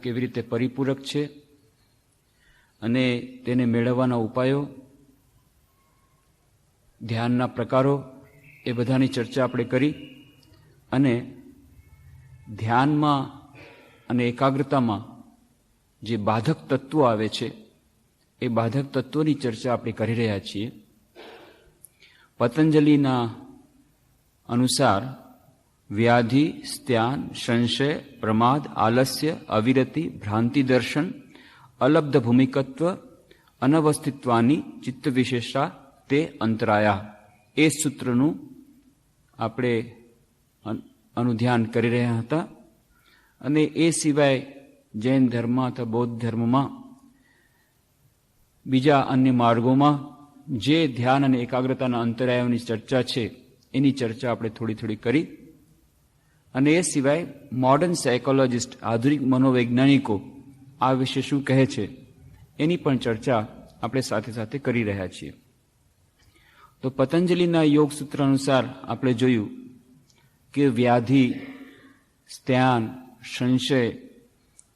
કેવી રીતે પરિપૂરક છે અને તેને મેળવવાના ઉપાયો, ધ્યાનના પ્રકારો, એ બધાની ચર્ચા આપણે કરી અને ધ્યાનમાં અને એકાગ્રતામાં જે બાધક તત્વો આવે છે એ બાધક તત્વોની ચર્ચા આપણે કરી રહ્યા છીએ. પતંજલિના અનુસાર વ્યાધિ, સ્ત્યાન, સંશય, પ્રમાદ, આલસ્ય, અવિરતિ, ભ્રાંતિ દર્શન, અલબ્ધ ભૂમિકત્વ, અનવસ્થિત્વાની ચિત્ત વિશેષા તે અંતરાયા, એ સૂત્રનું આપણે અનુધ્યાન કરી રહ્યા હતા. અને એ સિવાય જૈન ધર્મ અથવા બૌદ્ધ ધર્મમાં બીજા અન્ય માર્ગોમાં જે ધ્યાન અને એકાગ્રતાના અંતરાયોની ચર્ચા છે એની ચર્ચા આપણે થોડી થોડી કરી. અને એ સિવાય મોડર્ન સાયકોલોજિસ્ટ, આધુનિક મનોવૈજ્ઞાનિકો આ વિશે શું કહે છે એની પણ ચર્ચા આપણે સાથે સાથે કરી રહ્યા છીએ. તો પતંજલિના યોગ સૂત્ર અનુસાર આપણે જોયું કે વ્યાધિ, સ્ત્યાન, સંશય,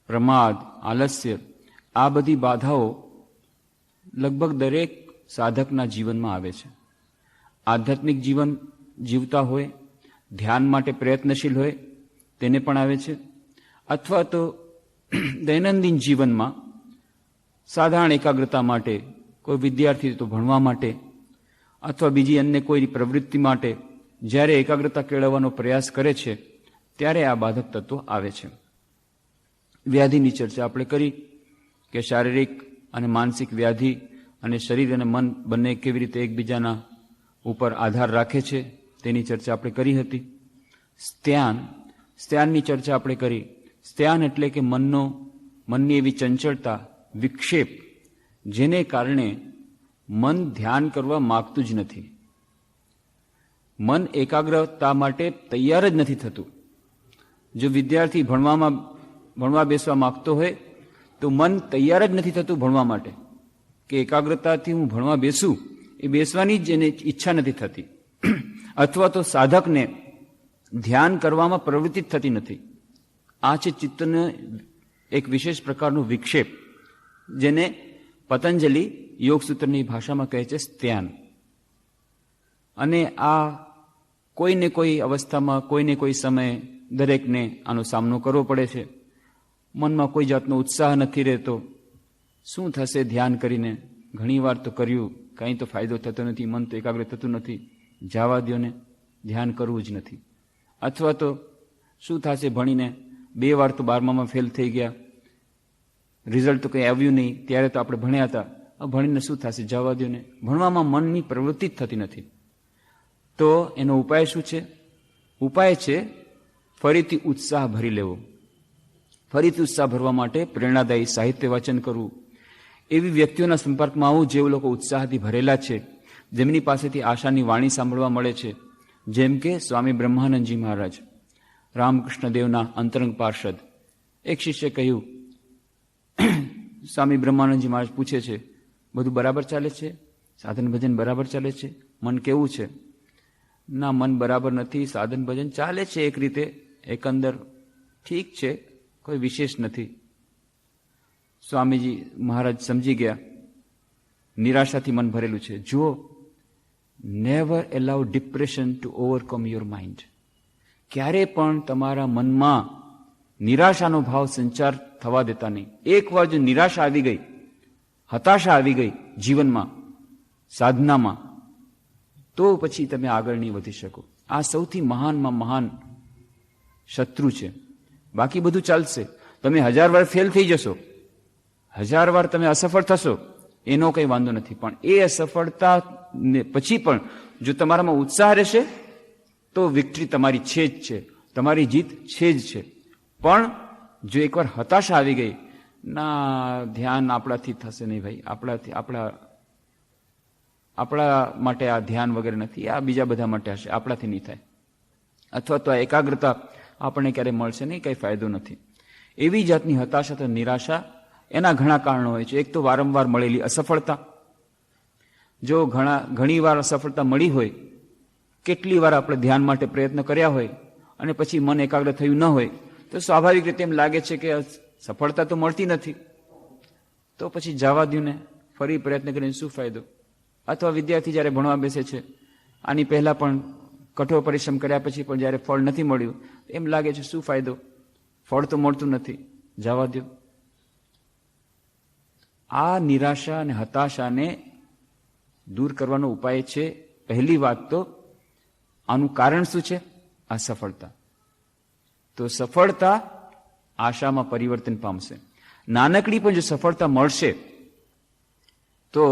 પ્રમાદ, આલસ્ય, આ બધી બાધાઓ લગભગ દરેક સાધકના જીવનમાં આવે છે. આધ્યાત્મિક જીવન જીવતા હોય, ધ્યાન માટે પ્રયત્નશીલ હોય તેને પણ આવે છે, અથવા તો દૈનંદિન જીવનમાં સાધારણ એકાગ્રતા માટે, કોઈ વિદ્યાર્થી તો ભણવા માટે અથવા બીજી અન્ય કોઈ પ્રવૃત્તિ માટે જ્યારે એકાગ્રતા કેળવવાનો પ્રયાસ કરે છે ત્યારે આ બાધક તત્વો આવે છે. વ્યાધિની ચર્ચા આપણે કરી કે શારીરિક અને માનસિક વ્યાધિ અને શરીર અને મન બંને કેવી રીતે એકબીજાના ઉપર આધાર રાખે છે તેની ચર્ચા આપણે કરી હતી. સ્ત્યાનની ચર્ચા આપણે કરી. સ્ત્યાન એટલે કે મનની એવી ચંચળતા, વિક્ષેપ, જેને કારણે મન ધ્યાન કરવા માગતું જ નથી. મન એકાગ્રતા માટે તૈયાર જ નથી થતું. જો વિદ્યાર્થી ભણવા બેસવા માગતો હોય તો મન તૈયાર જ નથી થતું ભણવા માટે, કે એકાગ્રતાથી હું ભણવા બેસું, એ બેસવાની જ એને ઈચ્છા નથી થતી. અથવા તો સાધકને ધ્યાન કરવામાં પ્રવૃત્તિ જ થતી નથી. આ છે ચિત્તને એક વિશેષ પ્રકારનો વિક્ષેપ, જેને પતંજલિ યોગસૂત્રની ભાષામાં કહે છે સ્ત્યાન. અને આ કોઈને કોઈ અવસ્થામાં, કોઈને કોઈ સમયે દરેકને આનો સામનો કરવો પડે છે. મનમાં કોઈ જાતનો ઉત્સાહ નથી રહેતો. શું થશે ધ્યાન કરીને? ઘણી વાર તો કર્યું, કંઈ તો ફાયદો થતો નથી, મન તો એકાગ્ર થતું નથી, જવા દ્યો ને, ધ્યાન કરવું જ નથી. અથવા તો શું થશે ભણીને, 2 વાર તો 12મામાં ફેલ થઈ ગયા, રિઝલ્ટ તો કંઈ આવ્યું નહીં, ત્યારે તો આપણે ભણ્યા હતા, ભણીને શું થશે, જવા દ્યો ને. ભણવામાં મનની પ્રવૃત્તિ જ થતી નથી. તો એનો ઉપાય શું છે? ઉપાય છે ફરીથી ઉત્સાહ ભરી લેવો. ફરીથી ઉત્સાહ ભરવા માટે પ્રેરણાદાયી સાહિત્ય વાંચન કરવું, એવી વ્યક્તિઓના સંપર્કમાં આવું જે લોકો ઉત્સાહથી ભરેલા છે, જેમની પાસેથી આશાની વાણી સાંભળવા મળે છે, જેમ કે સ્વામી બ્રહ્માનંદજી મહારાજ, રામકૃષ્ણ દેવના અંતરંગ પાર્ષદ. એક શિષ્ય કહ્યું, સ્વામી બ્રહ્માનંદજી મહારાજ પૂછે છે, બધું બરાબર ચાલે છે? સાધન ભજન બરાબર ચાલે છે? મન કેવું છે? ના, મન બરાબર નથી, સાધન ભજન ચાલે છે એક રીતે, એકંદર ઠીક છે, કોઈ વિશેષ નથી. સ્વામીજી મહારાજ સમજી ગયા, નિરાશાથી મન ભરેલું છે. જુઓ, never allow depression two overcome your mind. ક્યારે પણ તમારા મનમાં નિરાશાનો ભાવ સંચાર થવા દેતા નહીં. એકવાર જો નિરાશા આવી ગઈ, હતાશા આવી ગઈ જીવનમાં, સાધનામાં, તો પછી તમે આગળ નહીં વધી શકો. આ સૌથી મહાનમાં મહાન શત્રુ છે. બાકી બધું ચાલશે. તમે 1000 વાર ફેલ થઈ જશો, 1000 વાર તમે અસફળ થશો, એનો કંઈ વાંધો નથી. પણ એ અસફળતા પછી પણ જો તમારામાં ઉત્સાહ રહેશે તો વિક્ટરી તમારી છે જ છે, તમારી જીત છે જ છે. પણ જો એકવાર હતાશા આવી ગઈ, ના, ધ્યાન આપણાથી થશે નહીં ભાઈ, આપણા માટે આ ધ્યાન વગેરે નથી, આ બીજા બધા માટે હશે, આપણાથી નહીં થાય, અથવા તો આ એકાગ્રતા આપણને ક્યારે મળશે નહીં, કંઈ ફાયદો નથી. એવી જાતની હતાશા તો નિરાશા, એના ઘણા કારણો હોય છે. એક તો વારંવાર મળેલી અસફળતા. જો ઘણી વાર અસફળતા મળી હોય, કેટલી વાર આપણે ધ્યાન માટે પ્રયત્ન કર્યા હોય અને પછી મન એકાગ્ર થયું ન હોય, તો સ્વાભાવિક રીતે એમ લાગે છે કે સફળતા તો મળતી નથી, તો પછી જવા દ્યું ને, ફરી પ્રયત્ન કરીને શું ફાયદો? અથવા વિદ્યાર્થી જ્યારે ભણવા બેસે છે, આની પહેલા પણ કઠોર પરિશ્રમ કર્યા પછી પણ જ્યારે ફળ નથી મળ્યું, એમ લાગે છે શું ફાયદો, ફળ તો મળતું નથી, જવા દો. આ નિરાશા અને હતાશાને દૂર કરવાનો ઉપાય છે. પહેલી વાત તો આનું કારણ શું છે? અસફળતા. તો સફળતા આશામાં પરિવર્તન પામશે. નાનકડી પણ જો સફળતા મળશે તો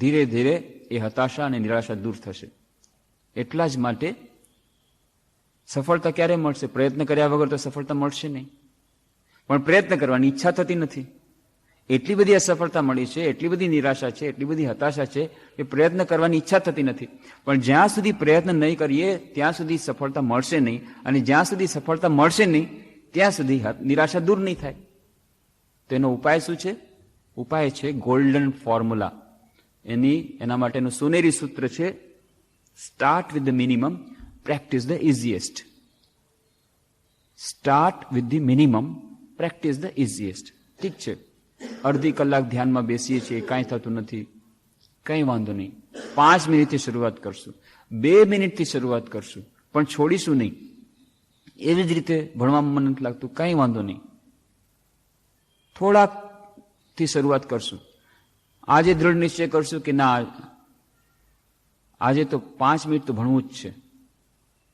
ધીરે ધીરે એ હતાશા અને નિરાશા દૂર થશે. એટલા જ માટે સફળતા ક્યારે મળશે? પ્રયત્ન કર્યા વગર તો સફળતા મળશે નહીં. પણ પ્રયત્ન કરવાની ઈચ્છા થતી નથી. એટલી બધી અસફળતા મળી છે, એટલી બધી નિરાશા છે, એટલી બધી હતાશા છે કે પ્રયત્ન કરવાની ઈચ્છા થતી નથી. પણ જ્યાં સુધી પ્રયત્ન નહીં કરીએ ત્યાં સુધી સફળતા મળશે નહીં, અને જ્યાં સુધી સફળતા મળશે નહીં ત્યાં સુધી નિરાશા દૂર નહીં થાય. તો એનો ઉપાય શું છે? ઉપાય છે ગોલ્ડન ફોર્મ્યુલા. એના માટેનું સોનેરી સૂત્ર છે, start with the minimum, practice the easiest. Start with the minimum, practice the easiest. ઠીક છે, અડધી કલાક ધ્યાનમાં બેસીએ છીએ, કાંઈ થતું નથી, કંઈ વાંધો નહીં. 5 મિનિટથી શરૂઆત કરશું, 2 મિનિટથી શરૂઆત કરશું, પણ છોડીશું નહીં. એવી જ રીતે ભણવામાં મન નથી લાગતું, કંઈ વાંધો નહીં, થોડાકથી શરૂઆત કરશું. આજે દૃઢ નિશ્ચય કરશું કે ના, આજે તો 5 મિનિટ તો ભણવું જ છે.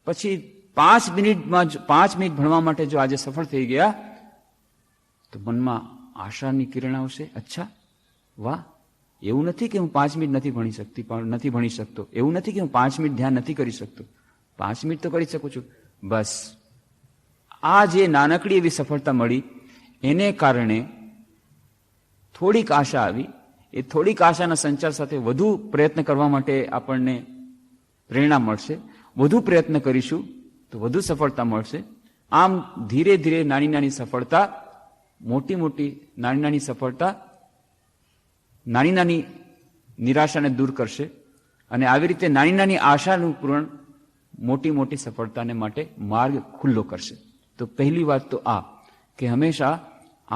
પછી 5 મિનિટ ભણવા માટે જો આજે સફળ થઈ ગયા તો મનમાં આશાની કિરણ આવશે. અચ્છા, વાહ, એવું નથી કે હું 5 મિનિટ નથી ભણી શકતો, એવું નથી કે હું 5 મિનિટ ધ્યાન નથી કરી શકતો, 5 મિનિટ તો કરી શકું છું. બસ આ જે નાનકડી એવી સફળતા મળી એને કારણે થોડીક આશા આવી. એ થોડીક આશાના સંચાર સાથે વધુ પ્રયત્ન કરવા માટે આપણને પ્રેરણા મળશે. વધુ પ્રયત્ન કરીશું તો વધુ સફળતા મળશે. આમ ધીરે ધીરે નાની નાની સફળતા, મોટી નાની સફળતા નાની નાની નિરાશાને દૂર કરશે, અને આવી રીતે નાની નાની આશાનું પૂરણ મોટી સફળતાને માટે માર્ગ ખુલ્લો કરશે. તો પહેલી વાત તો આ કે હંમેશા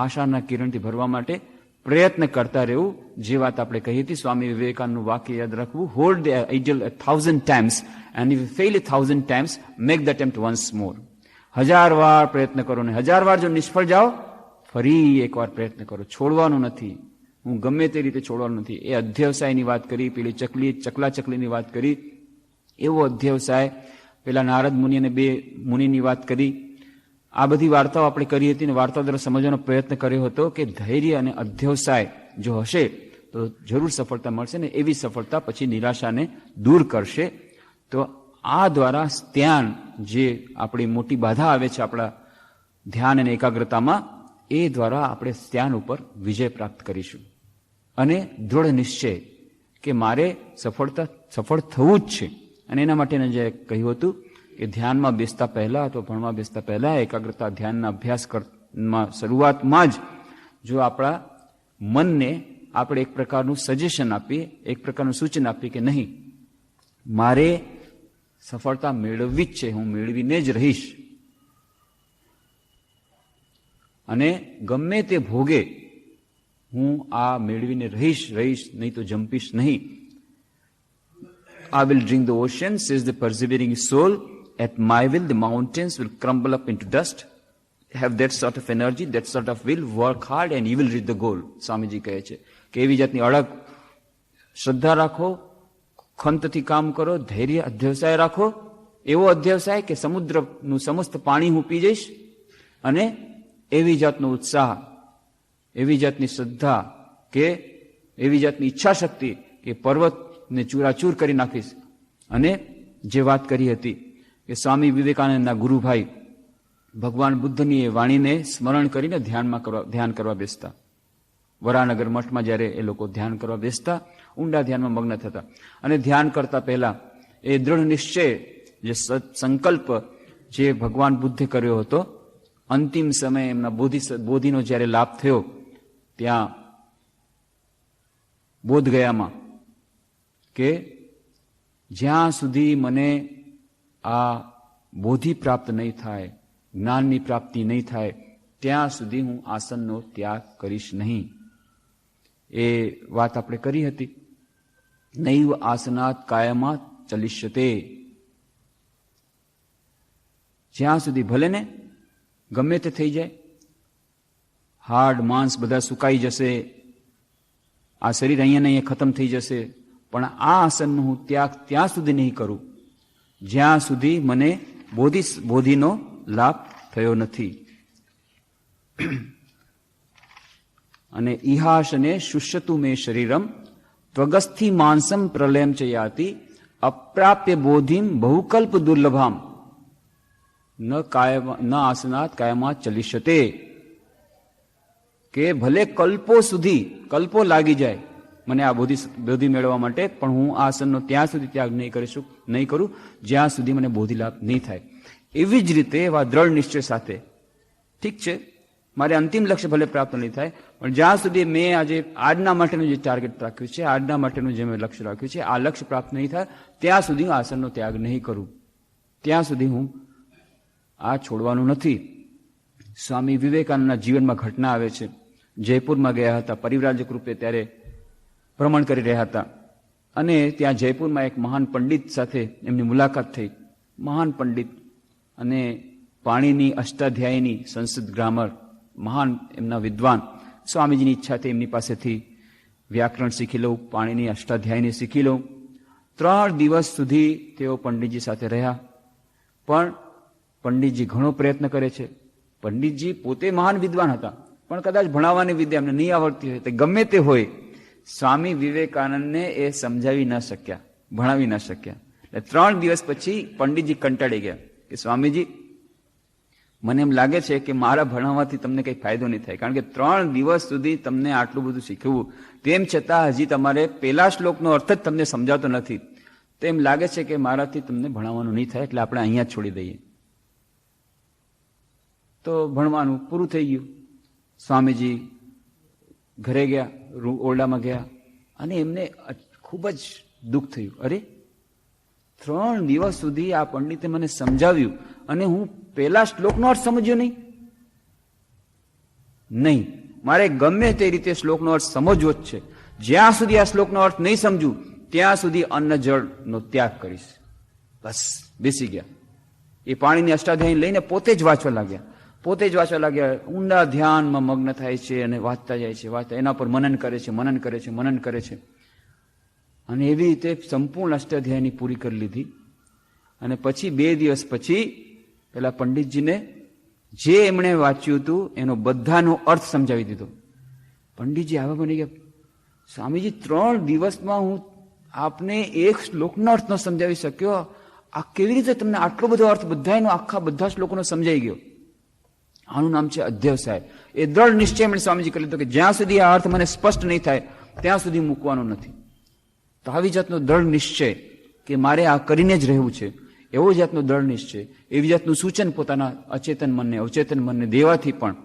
આશાના કિરણથી ભરવા માટે પ્રયત્ન કરતા રહેવું. જે વાત આપણે કહી હતી, સ્વામી વિવેકાનંદનું વાક્ય યાદ રાખવું, hold the ideal 1000 times and if you fail 1000 times make the attempt once more. 1000 વાર પ્રયત્ન કરો ને 1000 વાર જો નિષ્ફળ જાઓ, ફરી એકવાર પ્રયત્ન કરો. છોડવાનું નથી, હું ગમે તે રીતે છોડવાનું નથી. એ અધ્યવસાયની વાત કરી, પેલી ચકલા ચકલીની વાત કરી, એવો અધ્યવસાય, પેલા નારદ મુનિ અને 2 મુનિની વાત કરી. આ બધી વાર્તાઓ આપણે કરી હતી, અને વાર્તાઓ દ્વારા સમજવાનો પ્રયત્ન કર્યો હતો કે ધૈર્ય અને અધ્યવસાય જો હશે તો જરૂર સફળતા મળશે, ને એવી સફળતા પછી નિરાશાને દૂર કરશે. તો આ દ્વારા ધ્યાન, જે આપણી મોટી બાધા આવે છે આપણા ધ્યાન અને એકાગ્રતામાં, એ દ્વારા આપણે ધ્યાન ઉપર વિજય પ્રાપ્ત કરીશું. અને દૃઢ નિશ્ચય કે મારે સફળ થવું જ છે. અને એના માટે જે કહ્યું હતું કે ધ્યાનમાં બેસતા પહેલા અથવા ભણવા બેસતા પહેલા એકાગ્રતા ધ્યાનના અભ્યાસમાં શરૂઆતમાં જ જો આપણા મનને આપણે એક પ્રકારનું સજેશન આપીએ, એક પ્રકારનું સૂચન આપીએ કે નહીં, મારે સફળતા મેળવવી જ છે, હું મેળવીને જ રહીશ, અને ગમે તે ભોગે હું આ મેળવીને રહીશ, નહીં તો જંપીશ નહીં. I will drink the ocean, says the persevering soul. At my will, the mountains will crumble up into dust. Have that sort of energy, that sort of will, work hard and you will reach the goal. Swamiji કહે છે કે એવી જાતની અડગ શ્રદ્ધા રાખો, ખંતથી કામ કરો, ધૈર્ય અધ્યવસાય રાખો. એવો અધ્યવસાય કે સમુદ્રનું સમસ્ત પાણી હું પી જઈશ, અને એવી જાતનો ઉત્સાહ, એવી જાતની શ્રદ્ધા કે એવી જાતની ઈચ્છા શક્તિ કે પર્વતને ચૂરાચૂર કરી નાખીશ. અને જે વાત કરી હતી કે સ્વામી વિવેકાનંદના ગુરુભાઈ ભગવાન બુદ્ધની એ વાણીને સ્મરણ કરીને ધ્યાન કરવા બેસતા. વરાનગર મઠમાં જ્યારે એ લોકો ધ્યાન કરવા બેસતા, ઊંડા ધ્યાનમાં મગ્ન થતા, અને ધ્યાન કરતા પહેલા એ દૃઢ નિશ્ચય, જે સંકલ્પ જે ભગવાન બુદ્ધે કર્યો હતો, અંતિમ સમયે એમના બોધિનો જ્યારે લાભ થયો ત્યાં બોધગયામાં, કે જ્યાં સુધી મને આ બોધિ પ્રાપ્ત નહીં થાય, જ્ઞાનની પ્રાપ્તિ નહીં થાય, ત્યાં સુધી હું આસનનો ત્યાગ કરીશ નહીં. એ વાત આપણે કરી હતી. નૈવ આસનાત કાયમાત ચલિષ્યતે. જ્યાં સુધી ભલે ને ગમે તે થઈ જાય, હાડ માંસ બધા સુકાઈ જશે, આ શરીર અહીંયા ને અહીંયા ખતમ થઈ જશે, પણ આ આસનનો હું ત્યાગ ત્યાં સુધી નહીં કરું જ્યાં સુધી મને બોધિનો લાભ થયો નથી. અને ઇહાસને શુષ્યતુ મે શરીરમ ત્વગસ્થિ માંસમ પ્રલયમ ચ યાતિ અપ્રાપ્ય બોધિમ બહુકલ્પ દુર્લભામ ન આસનાત કાયમાત ચલિષ્યતે. કે ભલે કલ્પો લાગી જાય મને આ બોધિ મેળવવા માટે, પણ હું આ આસનનો ત્યાં સુધી ત્યાગ નહીં કરું જ્યાં સુધી મને બોધિ લાભ નહીં થાય. એવી જ રીતે એવા દ્રઢ નિશ્ચય સાથે, ઠીક છે મારે અંતિમ લક્ષ્ય ભલે પ્રાપ્ત નહીં થાય, પણ જ્યાં સુધી મેં આજે આજના માટેનું જે ટાર્ગેટ રાખ્યું છે, આજના માટેનું જે મેં લક્ષ્ય રાખ્યું છે, આ લક્ષ્ય પ્રાપ્ત નહીં થાય ત્યાં સુધી હું આસનનો ત્યાગ નહીં કરું, ત્યાં સુધી હું આ છોડવાનું નથી. સ્વામી વિવેકાનંદના જીવનમાં ઘટના આવે છે. જયપુરમાં ગયા હતા પરિવ્રાજક રૂપે, ત્યારે ભ્રમણ કરી રહ્યા હતા, અને ત્યાં જયપુરમાં એક મહાન પંડિત સાથે એમની મુલાકાત થઈ. મહાન પંડિત અને પાણીની અષ્ટાધ્યાયીની સંસ્કૃત ગ્રામર, મહાન એમના વિદ્વાન. સ્વામીજીની ઈચ્છા થઈ એમની પાસેથી વ્યાકરણ શીખી લઉં, પાણીની અષ્ટાધ્યાયીની શીખી લઉં. 3 દિવસ સુધી તેઓ પંડિતજી સાથે રહ્યા, પણ પંડિતજી ઘણો પ્રયત્ન કરે છે. પંડિતજી પોતે મહાન વિદ્વાન હતા, પણ કદાચ ભણાવવાની વિદ્યા એમને નહીં આવડતી હોય, તે ગમે તે હોય, સ્વામી વિવેકાનંદને એ સમજાવી ન શક્યા, ભણાવી ન શક્યા. એટલે 3 દિવસ પછી પંડિતજી કંટાળી ગયા કે સ્વામીજી મને એમ લાગે છે કે મારા ભણાવવાથી તમને કંઈ ફાયદો નહીં થાય, કારણ કે 3 દિવસ સુધી તમને આટલું બધું શીખવું, તેમ છતાં હજી તમારે પેલા શ્લોકનો અર્થ જ તમને સમજાતો નથી, તો એમ લાગે છે કે મારાથી તમને ભણાવવાનું નહીં થાય, એટલે આપણે અહીંયા જ છોડી દઈએ. તો ભણવાનું પૂરું થઈ ગયું. સ્વામીજી ઘરે ગયા, ઓરડામાં ગયા, અને એમને ખૂબ જ દુઃખ થયું. અરે 3 દિવસ સુધી આ પંડિતે મને સમજાવ્યું અને હું પેલા શ્લોકનો અર્થ સમજ્યો નહીં. મારે ગમે તે રીતે શ્લોકનો અર્થ સમજવો જ છે. જ્યાં સુધી આ શ્લોકનો અર્થ નહીં સમજું ત્યાં સુધી અન્ન જળનો ત્યાગ કરીશ. બસ બેસી ગયા. એ પાણીની અષ્ટાધ્યાયી લઈને પોતે જ વાંચવા લાગ્યા. ઊંડા ધ્યાનમાં મગ્ન થાય છે અને વાંચતા જાય છે, એના પર મનન કરે છે. અને એવી રીતે સંપૂર્ણ અષ્ટાધ્યાયની પૂરી કરી લીધી. અને પછી 2 દિવસ પછી પેલા પંડિતજીને જે એમણે વાંચ્યું હતું એનો બધાનો અર્થ સમજાવી દીધો. પંડિતજી આવા બની ગયા, સ્વામીજી 3 દિવસમાં હું આપને એક શ્લોકનો અર્થ ન સમજાવી શક્યો, આ કેવી રીતે તમને આટલો બધો અર્થ બધા શ્લોકોનો સમજાઈ ગયો? આનું નામ છે અધ્યવસાય. એ દ્રઢ નિશ્ચય એમણે સ્વામીજી કરી લીધો કે જ્યાં સુધી આ અર્થ મને સ્પષ્ટ નહીં થાય ત્યાં સુધી મૂકવાનો નથી. તો આવી જાતનો દ્રઢ નિશ્ચય કે મારે આ કરીને જ રહેવું છે, એવો જાતનો દ્રઢ નિશ્ચય, એવી જાતનું સૂચન પોતાના અચેતન મનને અવચેતન મનને દેવાથી પણ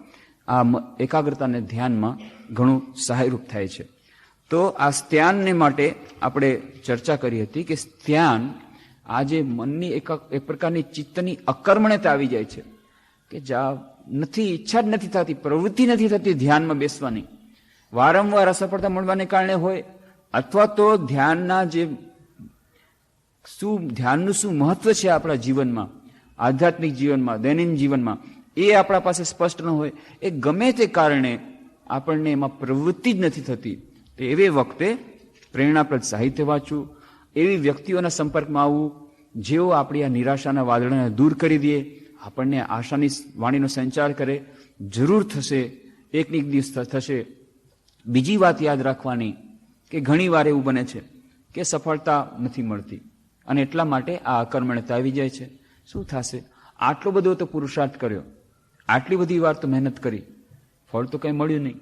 આ એકાગ્રતાને ધ્યાનમાં ઘણું સહાયરૂપ થાય છે. તો આ સ્ત્યાનને માટે આપણે ચર્ચા કરી હતી કે સ્ત્યાન આ જે મનની એક પ્રકારની ચિત્તની અકર્મણ્યતા આવી જાય છે કે ઈચ્છા જ નથી થતી, પ્રવૃત્તિ નથી થતી ધ્યાનમાં બેસવાની, વારંવાર અસફળતા મળવાને કારણે હોય, અથવા તો ધ્યાનનું શું મહત્વ છે આપણા જીવનમાં, આધ્યાત્મિક જીવનમાં, દૈનિક જીવનમાં, એ આપણા પાસે સ્પષ્ટ ન હોય. એ ગમે તે કારણે આપણને એમાં પ્રવૃત્તિ જ નથી થતી. તો એવી વખતે પ્રેરણાપ્રદ સાહિત્ય વાંચવું, એવી વ્યક્તિઓના સંપર્કમાં આવવું જેઓ આપણી આ નિરાશાના વાદળાને દૂર કરી દે, આપણને આશાની વાણીનો સંચાર કરે. જરૂર થશે, એક દિવસ થશે. બીજી વાત યાદ રાખવાની કે ઘણી વાર એવું બને છે કે સફળતા નથી મળતી અને એટલા માટે આ અકર્મણ્યતા આવી જાય છે. શું થશે? આટલો બધો તો પુરુષાર્થ કર્યો, આટલી બધી વાર તો મહેનત કરી, ફળ તો કંઈ મળ્યું નહીં,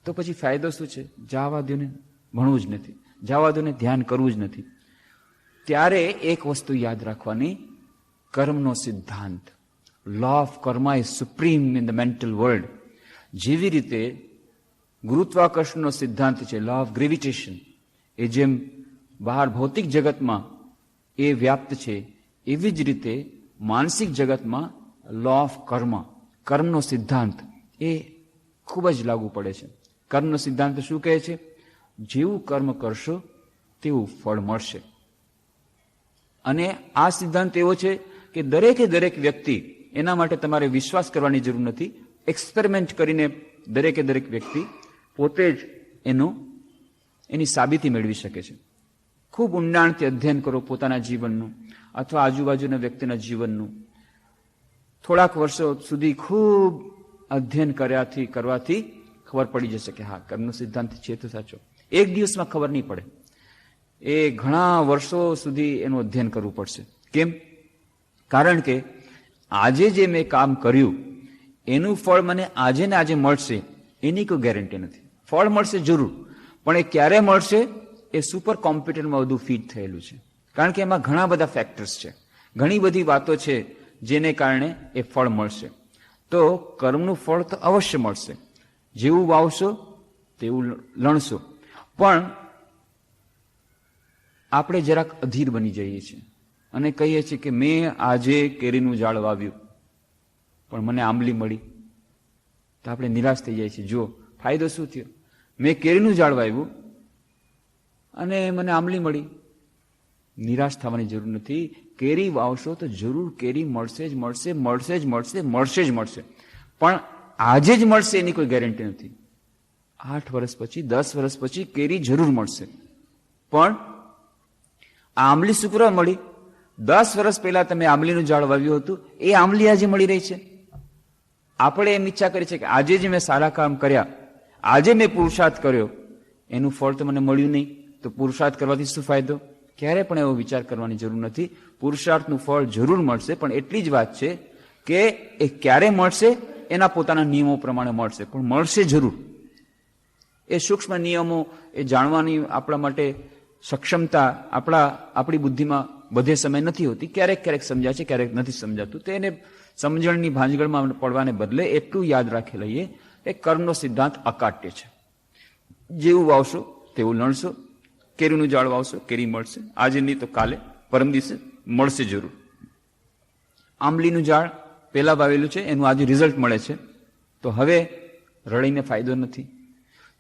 તો પછી ફાયદો શું છે? જવા દો ને, ભણવું જ નથી, જવા દો ને, ધ્યાન કરવું જ નથી. ત્યારે એક વસ્તુ યાદ રાખવાની, કર્મનો સિદ્ધાંત, law of karma is supreme in the mental world. જેવી રીતે ગુરુત્વાકર્ષણનો સિદ્ધાંત છે, લો ઓફ ગ્રેવિટેશન, એ જેમ બહાર ભૌતિક જગતમાં એ વ્યાપ્ત છે, એવી જ રીતે માનસિક જગતમાં લો ઓફ કર્મા, કર્મનો સિદ્ધાંત એ ખૂબ જ લાગુ પડે છે. કર્મનો સિદ્ધાંત શું કહે છે? જેવું કર્મ કરશો તેવું ફળ મળશે. અને આ સિદ્ધાંત એવો છે કે દરેકે દરેક વ્યક્તિ, એના માટે તમારે વિશ્વાસ કરવાની જરૂર નથી, એક્સપેરિમેન્ટ કરીને દરેકે દરેક વ્યક્તિ પોતે જ એની સાબિતી મેળવી શકે છે. ખૂબ ઊંડાણથી અધ્યયન કરો પોતાના જીવનનું અથવા આજુબાજુના વ્યક્તિના જીવનનું. થોડાક વર્ષો સુધી ખૂબ અધ્યયન કરવાથી ખબર પડી જશે કે હા, કર્મનો સિદ્ધાંત છે તો સાચો. એક દિવસમાં ખબર નહીં પડે, એ ઘણા વર્ષો સુધી એનું અધ્યયન કરવું પડશે. કેમ? કારણ કે આજે જે મેં કામ કર્યું એનું ફળ મને આજે ને આજે મળશે એની કોઈ ગેરંટી નથી. ફળ મળશે જરૂર, પણ એ ક્યારે મળશે એ સુપર કોમ્પ્યુટરમાં બધું ફીટ થયેલું છે. કારણ કે એમાં ઘણા બધા ફેક્ટર્સ છે, ઘણી બધી વાતો છે જેને કારણે એ ફળ મળશે. તો કર્મનું ફળ તો અવશ્ય મળશે. જેવું વાવશો તેવું લણશો. પણ આપણે જરાક અધીર બની જઈએ છીએ અને કહીએ છીએ કે મેં આજે કેરીનું ઝાડ વાવ્યું પણ મને આંબલી મળી, તો આપણે નિરાશ થઈ જાય છે. જો ફાયદો શું થયો? મેં કેરીનું ઝાડ વાવ્યું અને મને આંબલી મળી. નિરાશ થવાની જરૂર નથી. કેરી વાવશો તો જરૂર કેરી મળશે જ મળશે, મળશે જ મળશે, મળશે જ મળશે. પણ આજે જ મળશે એની કોઈ ગેરંટી નથી. 8 વર્ષ પછી, 10 વર્ષ પછી કેરી જરૂર મળશે. પણ આંબલી શું કરવા મળી? 10 વર્ષ પહેલા તમે આંબલીનું ઝાડ વાવ્યું હતું, એ આંબલી આજે મળી રહી છે. આપણે એમ ઈચ્છા કરી છે કે આજે જ મેં સારા કામ કર્યા, આજે મેં પુરુષાર્થ કર્યો, એનું ફળ તો મને મળ્યું નહીં, તો પુરુષાર્થ કરવાથી શું ફાયદો? ક્યારે પણ એવો વિચાર કરવાની જરૂર નથી. પુરુષાર્થનું ફળ જરૂર મળશે, પણ એટલી જ વાત છે કે એ ક્યારે મળશે એના પોતાના નિયમો પ્રમાણે મળશે, પણ મળશે જરૂર. એ સૂક્ષ્મ નિયમો એ જાણવાની આપણા માટે સક્ષમતા આપણી બુદ્ધિમાં બધે સમય નથી હોતી. ક્યારેક ક્યારેક સમજાય છે, ક્યારેક નથી સમજાતું. તો એને સમજણની ભાંજગળમાં પડવાને બદલે એટલું યાદ રાખી લઈએ કે કર્મનો સિદ્ધાંત અકાટ્ય છે. જેવું વાવશો તેવું લણશો. કેરીનું ઝાડ વાવશો, કેરી મળશે. આજે નહીં તો કાલે, પરમ દિવસે મળશે જરૂર. આંબલીનું ઝાડ પહેલા વાવેલું છે, એનું આજે રિઝલ્ટ મળે છે, તો હવે રડીને ફાયદો નથી.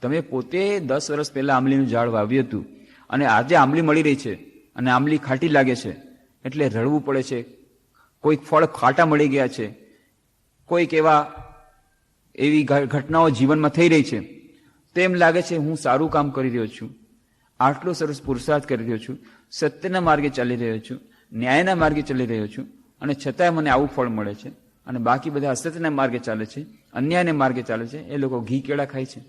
તમે પોતે 10 વર્ષ પહેલા આંબલીનું ઝાડ વાવ્યું હતું અને આજે આંબલી મળી રહી છે અને આંબલી ખાટી લાગે છે એટલે રડવું પડે છે. કોઈક ફળ ખાટા મળી ગયા છે, કોઈક એવી ઘટનાઓ જીવનમાં થઈ રહી છે, તેમ લાગે છે હું સારું કામ કરી રહ્યો છું, આટલો સરસ પુરુષાર્થ કરી રહ્યો છું, સત્યના માર્ગે ચાલી રહ્યો છું, ન્યાયના માર્ગે ચાલી રહ્યો છું, અને છતાંય મને આવું ફળ મળે છે. અને બાકી બધા અસત્યના માર્ગે ચાલે છે, અન્યાયના માર્ગે ચાલે છે, એ લોકો ઘી કેળા ખાય છે.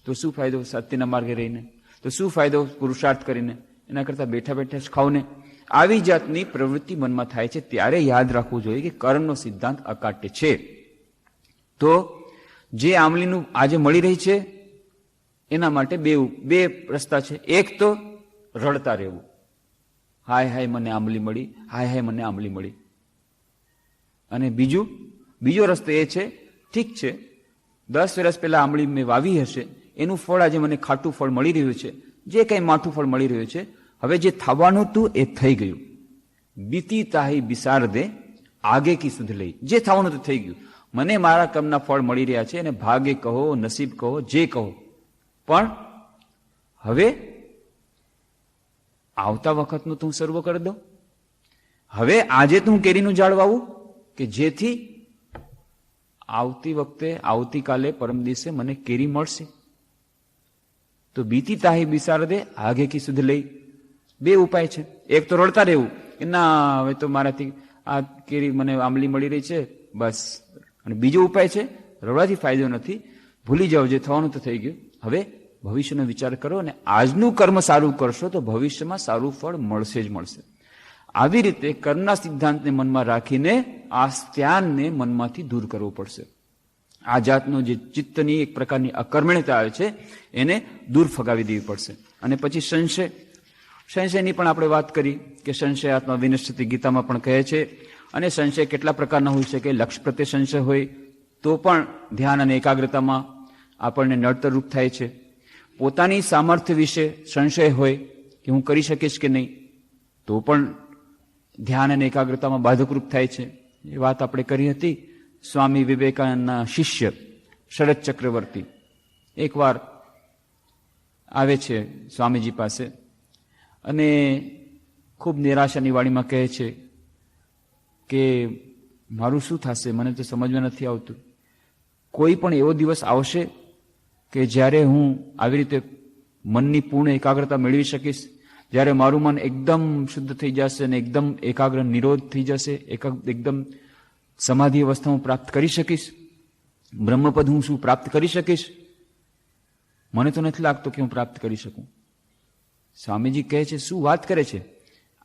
તો શું ફાયદો સત્યના માર્ગે રહીને? તો શું ફાયદો પુરુષાર્થ કરીને? એના કરતાં બેઠા બેઠા જ ખાવ ને. આવી જાતની પ્રવૃત્તિ મનમાં થાય છે ત્યારે યાદ રાખવું જોઈએ કે કર્મનો સિદ્ધાંત અકાટ્ય છે. તો જે આંબલીનું આજે મળી રહી છે એના માટે બે રસ્તા છે. એક તો રડતા રહેવું, હાય હાય મને આંબલી મળી, હાય હાય મને આંબલી મળી. અને બીજો રસ્તો એ છે, ઠીક છે 10 વર્ષ પહેલા આંબલી મેં વાવી હશે, એનું ફળ આજે મને ખાટું ફળ મળી રહ્યું છે, જે કંઈ માઠું ફળ મળી રહ્યું છે, હવે જે થવાનું હતું એ થઈ ગયું. બીતી તાહી બિસાર દે આગે કી સુધ લઈ. જે થવાનું હતું થઈ ગયું. મને મારા કર્મના ફળ મળી રહ્યા છે, અને ભાગે કહો, નસીબ કહો, જે કહો, પણ હવે આવતા વખતનું તું સર્વ કરી દઉં. હવે આજે તું કેરીનું ઝાડ વાવું કે જેથી આવતી વખતે, આવતીકાલે, પરમ દિવસે મને કેરી મળશે. તો બીતી તાહી બિસાર દે આગે કી સુધ લઈ. બે ઉપાય છે. એક તો રડતા રહેવું કે ના હવે તો મારાથી આ કેરી મને આંબલી મળી રહી છે બસ. અને બીજો ઉપાય છે, રડવાથી ફાયદો નથી, ભૂલી જાઓ, જે થવાનું તો થઈ ગયું, હવે ભવિષ્યનો વિચાર કરો અને આજનું કર્મ સારું કરશો તો ભવિષ્યમાં સારું ફળ મળશે જ મળશે. આવી રીતે કર્મના સિદ્ધાંતને મનમાં રાખીને આ ધ્યાનને મનમાંથી દૂર કરવું પડશે. આ જાતનો જે ચિત્તની એક પ્રકારની અકર્મણ્યતા આવે છે એને દૂર ફગાવી દેવી પડશે. અને પછી સંશયની પણ આપણે વાત કરી કે સંશયાત્મા વિનશ્યતિ ગીતામાં પણ કહે છે. અને સંશય કેટલા પ્રકારના હોઈ શકે? લક્ષ્ય પ્રત્યે સંશય હોય તો પણ ધ્યાન અને એકાગ્રતામાં આપણને નડતરરૂપ થાય છે. પોતાની સામર્થ્ય વિશે સંશય હોય કે હું કરી શકીશ કે નહીં, તો પણ ધ્યાન અને એકાગ્રતામાં બાધકરૂપ થાય છે. એ વાત આપણે કરી હતી. સ્વામી વિવેકાનંદના શિષ્ય શરદ ચક્રવર્તી એકવાર આવે છે સ્વામીજી પાસે અને ખૂબ નિરાશાની વાણીમાં કહે છે કે મારું શું થશે, મને તો સમજમાં નથી આવતું. કોઈ પણ એવો દિવસ આવશે કે જ્યારે હું આવી રીતે મનની પૂર્ણ એકાગ્રતા મેળવી શકીશ, જ્યારે મારું મન એકદમ શુદ્ધ થઈ જશે અને એકદમ એકાગ્ર નિરોધ થઈ જશે, એકદમ સમાધિ અવસ્થા હું પ્રાપ્ત કરી શકીશ, બ્રહ્મપદ હું શું પ્રાપ્ત કરી શકીશ? મને તો નથી લાગતું કે હું પ્રાપ્ત કરી શકું. સ્વામીજી કહે છે, શું વાત કરે છે?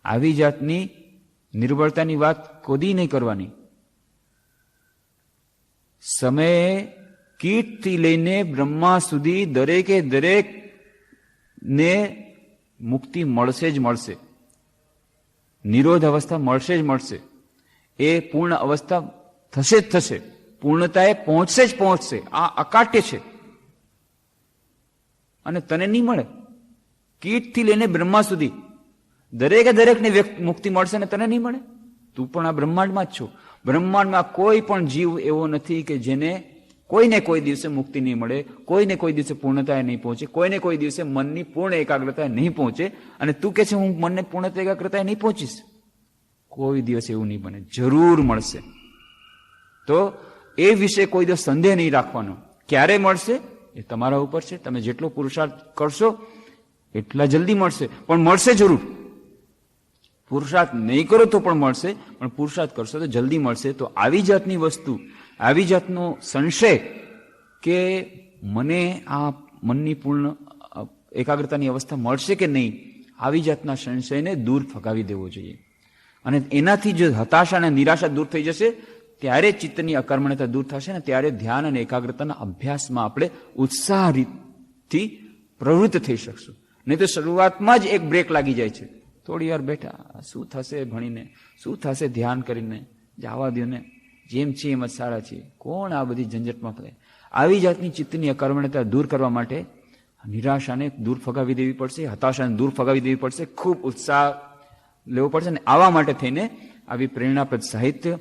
આવી જાતની નિર્બળતાની વાત કોદી નહીં કરવાની. સમયે કીટથી લઈને બ્રહ્મા સુધી દરેકે દરેક ને મુક્તિ મળશે જ મળશે, નિરોધ અવસ્થા મળશે જ મળશે, એ પૂર્ણ અવસ્થા થશે જ થશે, પૂર્ણતાએ પહોંચશે જ પહોંચશે. આ અકાટ્ય છે અને તને નહીં મળે. કીટથી લઈને બ્રહ્મા સુધી દરેકે દરેકને મુક્તિ મળશે ને તને નહીં મળે. તું પણ આ બ્રહ્માંડમાં જ છો. બ્રહ્માંડમાં કોઈ પણ જીવ એવો નથી કે જેને કોઈને કોઈ દિવસે મુક્તિ નહીં મળે, કોઈને કોઈ દિવસે પૂર્ણતાએ નહીં પહોંચે, કોઈને કોઈ દિવસે મનની પૂર્ણ એકાગ્રતાએ નહીં પહોંચે. અને તું કહે છે હું મનને પૂર્ણ એકાગ્રતાએ નહીં પહોંચીશ, કોઈ દિવસ એવું નહીં બને, જરૂર મળશે. તો એ વિશે કોઈ દિવસ સંદેહ નહીં રાખવાનો. ક્યારે મળશે એ તમારા ઉપર છે. તમે જેટલો પુરુષાર્થ કરશો એટલા જલ્દી મળશે, પણ મળશે જરૂર. પુરુષાર્થ નહીં કરો તો પણ મળશે, પણ પુરુષાર્થ કરશો તો જલ્દી મળશે. તો આવી જાતની વસ્તુ, આવી જાતનો સંશય કે મને આ મનની પૂર્ણ એકાગ્રતાની અવસ્થા મળશે કે નહીં, આવી જાતના સંશયને દૂર ફગાવી દેવો જોઈએ. અને એનાથી જો હતાશા અને નિરાશા દૂર થઈ જશે ત્યારે ચિત્તની અકર્મણતા દૂર થશે ને ત્યારે ધ્યાન અને એકાગ્રતાના અભ્યાસમાં આપણે ઉત્સાહથી પ્રવૃત્ત થઈ શકશું. નહીં તો શરૂઆતમાં જ એક બ્રેક લાગી જાય છે. થોડી વાર બેઠા, શું થશે ભણીને, શું થશે ધ્યાન કરીને, જવા દો ને, જેમ છે એમ જ સારા છીએ, કોણ આ બધી ઝંઝટમાં ફરે. આવી જાતની ચિત્તની અકર્મણતા દૂર કરવા માટે નિરાશાને દૂર ફગાવી દેવી પડશે, હતાશાને દૂર ફગાવી દેવી પડશે, ખૂબ ઉત્સાહ લેવો પડશે. અને આવા માટે થઈને આવી પ્રેરણાપ્રદ સાહિત્ય,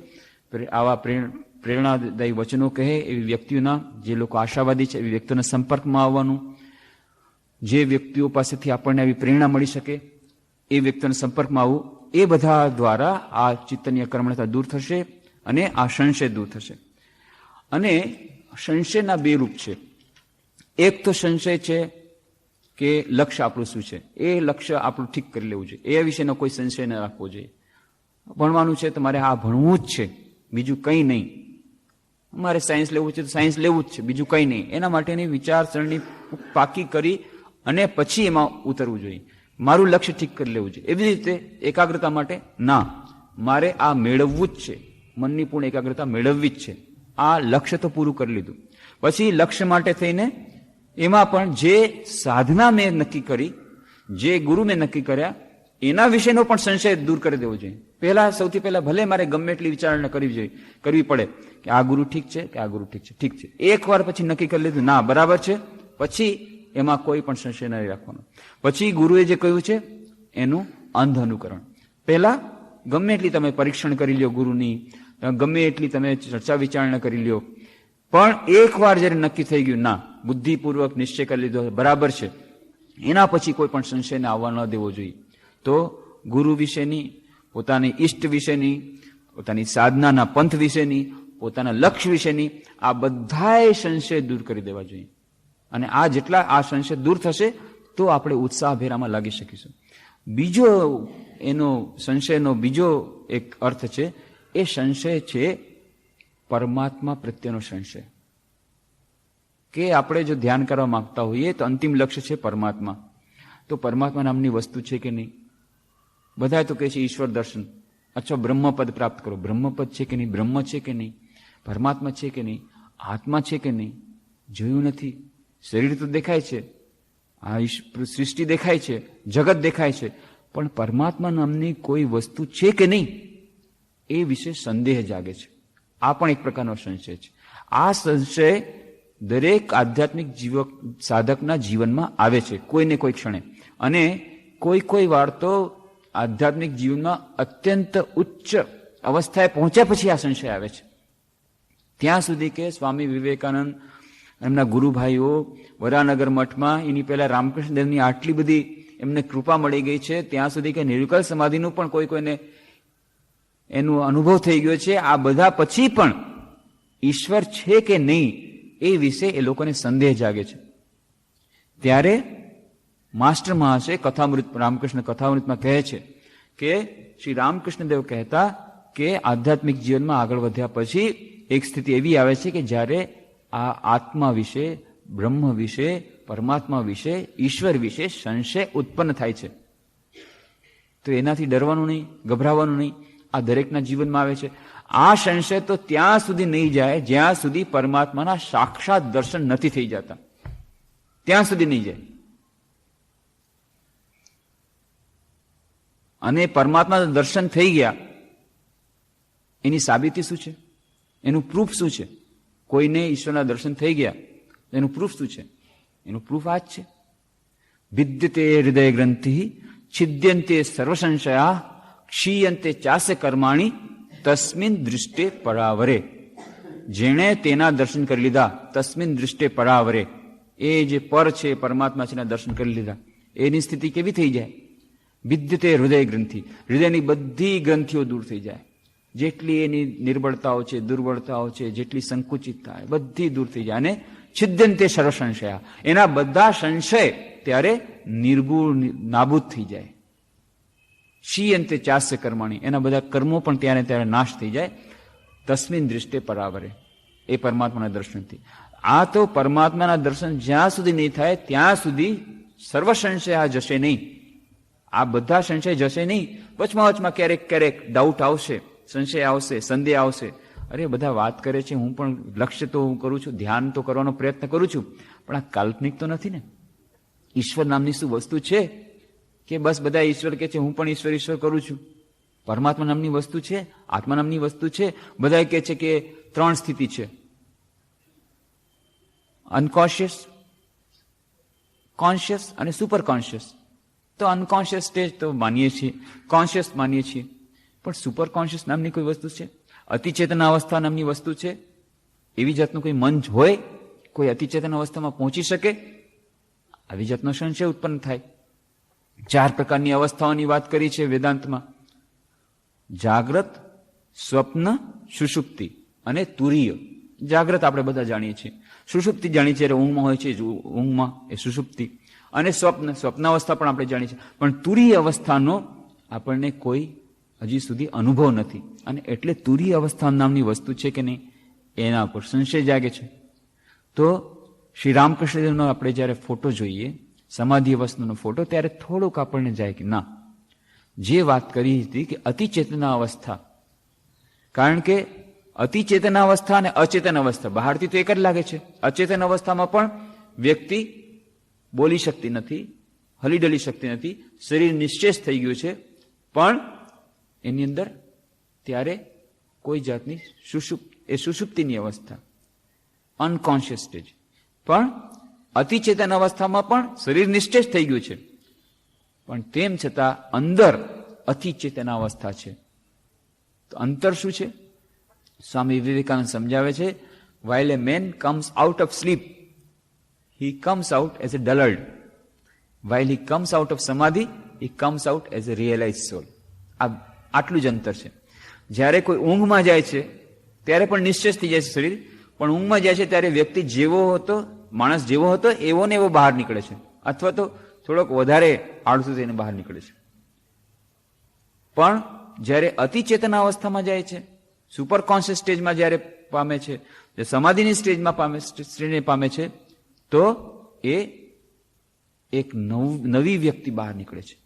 આવા પ્રેરણાદાયી વચનો કહે એવી વ્યક્તિઓના, જે લોકો આશાવાદી છે એવી વ્યક્તિઓના સંપર્કમાં આવવાનું, જે વ્યક્તિઓ પાસેથી આપણને આવી પ્રેરણા મળી શકે એ વ્યક્તિઓના સંપર્કમાં આવવું, એ બધા દ્વારા આ ચિત્તની અકર્મણતા દૂર થશે અને આ સંશય દૂર થશે. અને સંશયના બે રૂપ છે. એક તો સંશય છે કે લક્ષ્ય આપણું શું છે, એ લક્ષ્ય આપણું ઠીક કરી લેવું જોઈએ, એ વિશેનો કોઈ સંશય ન રાખવો જોઈએ. ભણવાનું છે તમારે આ ભણવું જ છે, બીજું કંઈ નહીં. અમારે સાયન્સ લેવું છે તો સાયન્સ લેવું જ છે, બીજું કંઈ નહીં. એના માટેની વિચારસરણી પાકી કરી અને પછી એમાં ઉતરવું જોઈએ. મારું લક્ષ્ય ઠીક કરી લેવું જોઈએ. એવી રીતે એકાગ્રતા માટે ના, મારે આ મેળવવું જ છે, મનની પૂર્ણ એકાગ્રતા મેળવવી જ છે. આ લક્ષ્ય તો પૂરું કરી લીધું. પછી લક્ષ્ય માટે થઈને એમાં પણ જે સાધના મેં નક્કી કરી, જે ગુરુ મેં નક્કી કર્યા, એના વિશેનો પણ સંશય દૂર કરી દેવો જોઈએ. સૌથી પહેલા ભલે મારે ગમે એટલી વિચારણા કરવી પડે કે આ ગુરુ ઠીક છે કે આ ગુરુ ઠીક છે, ઠીક છે. એક વાર પછી નક્કી કરી લીધું ના બરાબર છે, પછી એમાં કોઈ પણ સંશય નહીં રાખવાનો. પછી ગુરુએ જે કહ્યું છે એનું અંધ અનુકરણ. પહેલા ગમે એટલી તમે પરીક્ષણ કરી લ્યો ગુરુની, ગમે એટલી તમે ચર્ચા વિચારણા કરી લ્યો, પણ એક વાર જયારે નક્કી થઈ ગયું ના, બુદ્ધિપૂર્વક નિશ્ચય કરી લીધો બરાબર છે, એના પછી કોઈ પણ સંશયને આવવા ન દેવો જોઈએ. તો ગુરુ વિશેની, પોતાની ઈષ્ટ વિશેની, પોતાની સાધનાના પંથ વિશેની, પોતાના લક્ષ્ય વિશેની આ બધાય સંશય દૂર કરી દેવા જોઈએ. અને આ જેટલા આ સંશય દૂર થશે તો આપણે ઉત્સાહભેરામાં લાગી શકીશું. બીજો એનો સંશયનો બીજો એક અર્થ છે, એ સંશય છે પરમાત્મા પ્રત્યેનો સંશય. કે આપણે જો ધ્યાન કરવા માંગતા હોઈએ તો અંતિમ લક્ષ્ય છે પરમાત્મા. તો પરમાત્મા નામની વસ્તુ છે કે નહીં? બધા તો કહે છે ઈશ્વર દર્શન, અચ્છા બ્રહ્મપદ પ્રાપ્ત કરો. બ્રહ્મપદ છે કે નહીં? બ્રહ્મ છે કે નહીં? પરમાત્મા છે કે નહીં? આત્મા છે કે નહીં? જોયું નથી. શરીર તો દેખાય છે, આ સૃષ્ટિ દેખાય છે, જગત દેખાય છે, પણ પરમાત્મા નામની કોઈ વસ્તુ છે કે નહીં એ વિશે સંદેહ જાગે છે. આ પણ એક પ્રકારનો સંશય છે. આ સંશય દરેક આધ્યાત્મિક સાધકના જીવનમાં આવે છે કોઈને કોઈ ક્ષણે. અને કોઈ વાર તો આધ્યાત્મિક જીવનમાં અત્યંત ઉચ્ચ અવસ્થાએ પહોંચ્યા પછી આ સંશય આવે છે. ત્યાં સુધી કે સ્વામી વિવેકાનંદ એમના ગુરુભાઈઓ વરાનગર મઠમાં એની પહેલા રામકૃષ્ણદેવની આટલી બધી એમને કૃપા મળી ગઈ છે, ત્યાં સુધી કે નિર્વિકલ્પ સમાધિનું પણ કોઈને એનો અનુભવ થઈ ગયો છે. આ બધા પછી પણ ઈશ્વર છે કે નહીં એ વિશે એ લોકોને સંદેહ જાગે છે. ત્યારે માસ્ટર મહાશય કથામૃત, રામકૃષ્ણ કથામૃતમાં કહે છે કે શ્રી રામકૃષ્ણદેવ કહેતા કે આધ્યાત્મિક જીવનમાં આગળ વધ્યા પછી એક સ્થિતિ એવી આવે છે કે જ્યારે આ આત્મા વિશે, બ્રહ્મ વિશે, પરમાત્મા વિશે, ઈશ્વર વિશે સંશય ઉત્પન્ન થાય છે. તો એનાથી ડરવાનું નહીં, ગભરાવાનું નહીં. આ દરેકના જીવનમાં આવે છે. આ સંશય તો ત્યાં સુધી નહીં જાય જ્યાં સુધી પરમાત્માના સાક્ષાત દર્શન નથી થઈ જતા, ત્યાં સુધી નહીં જાય. અને પરમાત્માના દર્શન થઈ ગયા એની સાબિતી શું છે? એનું પ્રૂફ શું છે? કોઈને ઈશ્વરના દર્શન થઈ ગયા એનું પ્રૂફ શું છે? એનું પ્રૂફ આ જ છે. વિદ્યતે હૃદય ગ્રંથિ છિદ્યંતે સર્વસંશયા ક્ષીયંતે ચાસ્ય કર્માણી તસ્મિન દૃષ્ટે પરાવરે. જેણે તેના દર્શન કરી લીધા, તસ્મિન દૃષ્ટે પરાવરે, એ જે પર છે પરમાત્મા છે એના દર્શન કરી લીધા, એની સ્થિતિ કેવી થઈ જાય? વિદ્યતે હૃદય ગ્રંથિ, હૃદયની બધી ગ્રંથિઓ દૂર થઈ જાય. જેટલી એની નિર્બળતાઓ છે, દુર્બળતાઓ છે, જેટલી સંકુચિતતા બધી દૂર થઈ જાય. અને છિદ્યંતે સર્વ સંશયા, એના બધા સંશય ત્યારે નિર્ગુણ નાબૂદ થઈ જાય. ક્ષીયંતે ચાસ્ય કર્માણી, એના બધા કર્મો પણ ત્યારે નાશ થઈ જાય. તસ્મિન દૃષ્ટે પરાવરે, એ પરમાત્માના દર્શનથી. આ તો પરમાત્માના દર્શન જ્યાં સુધી નહીં થાય ત્યાં સુધી સર્વ સંશય જશે નહીં. આ બધા સંશય જશે નહીં. વચમાં ક્યારેક ડાઉટ આવશે, સંશય આવશે, સંદેહ આવશે. અરે બધા વાત કરે છે, હું પણ લક્ષ્ય તો હું કરું છું, ધ્યાન તો કરવાનો પ્રયત્ન કરું છું, પણ આ કાલ્પનિક તો નથી ને? ઈશ્વર નામની શું વસ્તુ છે કે બસ બધા ઈશ્વર કે છે, હું પણ ઈશ્વર કરું છું? પરમાત્મા નામની વસ્તુ છે, આત્મા નામની વસ્તુ છે. બધા કહે છે કે 3 સ્થિતિ છે: અનકોન્શિયસ, કોન્શિયસ અને સુપર કોન્શિયસ. તો અનકોન્શિયસ સ્ટેજ તો માનીએ છીએ, કોન્શિયસ માનીએ છીએ, પણ સુપર કોન્શિયસ નામની કોઈ વસ્તુ છે? અતિચેતન અવસ્થા નામની વસ્તુ છે? એવી જાતનું કોઈ મન હોય, કોઈ અતિચેતન અવસ્થામાં પહોંચી શકે? આવી જાતનો સંશય ઉત્પન્ન થાય. 4 પ્રકારની અવસ્થાઓની વાત કરી છે વેદાંતમાં: જાગ્રત, સ્વપ્ન, સુષુપ્તિ અને તુરીય. જાગ્રત આપણે બધા જાણીએ છીએ, સુષુપ્તિ જાણીએ છીએ, ઊંઘમાં હોય છે, ઊંઘમાં એ સુષુપ્તિ. અને સ્વપ્નાવસ્થા પણ આપણે જાણીએ છીએ, પણ તુરીય અવસ્થાનો આપણને કોઈ હજી સુધી અનુભવ નથી. અને એટલે તુરીય અવસ્થા નામની વસ્તુ છે કે નહીં, એના પર સંશય જાગે છે. તો શ્રી રામકૃષ્ણદેવનો આપણે જ્યારે ફોટો જોઈએ, સમાધિ અવસ્થાનો ફોટો, ત્યારે થોડુંક આપણને જાય કે ના, જે વાત કરી હતી કે અતિચેતના અવસ્થા. કારણ કે અતિચેતન અવસ્થા અને અચેતન અવસ્થા બહારથી તો એક જ લાગે છે. અચેતન અવસ્થામાં પણ વ્યક્તિ બોલી શકતી નથી, હલી ડલી શકતી નથી, શરીર નિશ્ચેષ થઈ ગયું છે, પણ એની અંદર ત્યારે કોઈ જાતની સુષુપ્તિની અવસ્થા, અનકોન્શિયસ સ્ટેજ. પણ અતિચેતન અવસ્થામાં પણ શરીર નિશ્ચેષ થઈ ગયું છે, પણ તેમ છતાં અંદર અતિચેતન અવસ્થા છે. તો અંતર શું છે? સ્વામી વિવેકાનંદ સમજાવે છે, while a man comes out of sleep, he comes out as a dullard. While he comes out of samadhi, he comes out as a realized soul. આટલું જ અંતર છે. જ્યારે કોઈ ઊંઘમાં જાય છે ત્યારે પણ નિશ્ચેષ થઈ જાય છે શરીર, પણ ઊંઘમાં જાય છે ત્યારે વ્યક્તિ જેવો હતો, માણસ જેવો હતો એવો ને એવો બહાર નીકળે છે, અથવા તો થોડોક વધારે આળસુ થઈને બહાર નીકળે છે. પણ જ્યારે અતિચેતન અવસ્થામાં જાય છે, સુપર કોન્શિયસ સ્ટેજમાં જ્યારે પામે છે, સમાધિની સ્ટેજને પામે છે, તો એ એક નવી વ્યક્તિ બહાર નીકળે છે.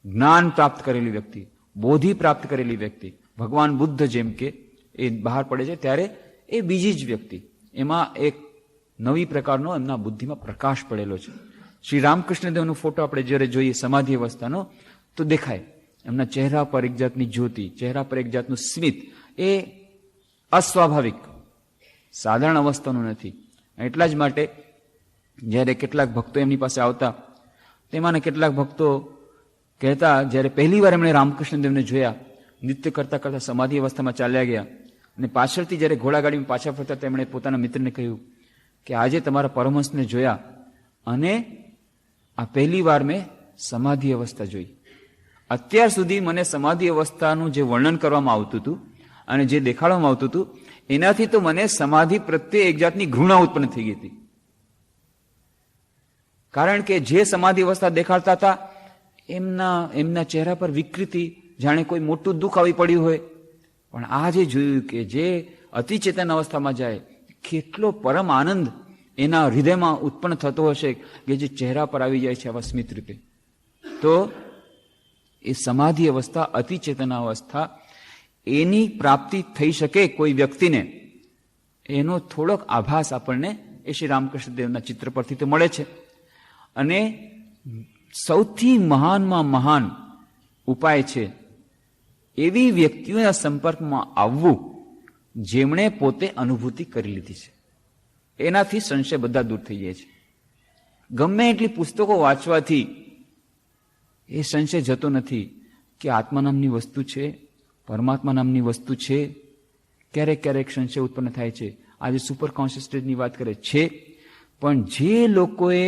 જ્ઞાન પ્રાપ્ત કરેલી વ્યક્તિ, બોધિ પ્રાપ્ત કરેલી વ્યક્તિ, ભગવાન બુદ્ધ જેમ કે એ બહાર પડે છે, ત્યારે એ બીજી જ વ્યક્તિ, એમાં એક નવી પ્રકારનો એમના બુદ્ધિમાં પ્રકાશ પડેલો છે. શ્રી રામકૃષ્ણદેવનો ફોટો આપણે જ્યારે જોઈએ સમાધિ અવસ્થાનો, તો દેખાય એમના ચહેરા પર એક જાતની જ્યોતિ, ચહેરા પર એક જાતનું સ્મિત. એ અસ્વાભાવિક, સાધારણ અવસ્થાનું નથી. એટલા જ માટે જ્યારે કેટલાક ભક્તો એમની પાસે આવતા, તેમાંના કેટલાક ભક્તો કહેતા, જ્યારે પહેલી વાર એમણે રામકૃષ્ણદેવને જોયા, નૃત્ય કરતા કરતા સમાધિ અવસ્થામાં ચાલ્યા ગયા, અને પાછળથી જ્યારે ઘોડાગાડીમાં પાછા ફરતા તેમણે પોતાના મિત્રને કહ્યું કે આજે તમારા પરમહંસને જોયા અને આ પહેલી વાર મેં સમાધિ અવસ્થા જોઈ. અત્યાર સુધી મને સમાધિ અવસ્થાનું જે વર્ણન કરવામાં આવતું હતું અને જે દેખાડવામાં આવતું હતું એનાથી તો મને સમાધિ પ્રત્યે એક જાતની ઘૃણા ઉત્પન્ન થઈ ગઈ હતી. કારણ કે જે સમાધિ અવસ્થા દેખાડતા હતા એમના ચહેરા પર વિકૃતિ, જાણે કોઈ મોટું દુઃખ આવી પડ્યું હોય. પણ આ જે જોયું કે જે અતિચેતન અવસ્થામાં જાય, કેટલો પરમ આનંદ એના હૃદયમાં ઉત્પન્ન થતો હશે કે જે ચહેરા પર આવી જાય છે આવા સ્મિત રૂપે. તો એ સમાધિ અવસ્થા, અતિચેતન અવસ્થા, એની પ્રાપ્તિ થઈ શકે કોઈ વ્યક્તિને, એનો થોડોક આભાસ આપણને એ શ્રી રામકૃષ્ણ દેવના ચિત્ર પરથી તો મળે છે. અને સૌથી મહાનમાં મહાન ઉપાય છે એવી વ્યક્તિઓના સંપર્કમાં આવવું જેમણે પોતે અનુભૂતિ કરી લીધી છે. એનાથી સંશય બધા દૂર થઈ જાય છે. ગમે એટલી પુસ્તકો વાંચવાથી એ સંશય જતો નથી કે આત્મા નામની વસ્તુ છે, પરમાત્મા નામની વસ્તુ છે. ક્યારેક ક્યારેક સંશય ઉત્પન્ન થાય છે. આજે સુપર કોન્શિયસની વાત કરે છે, પણ જે લોકોએ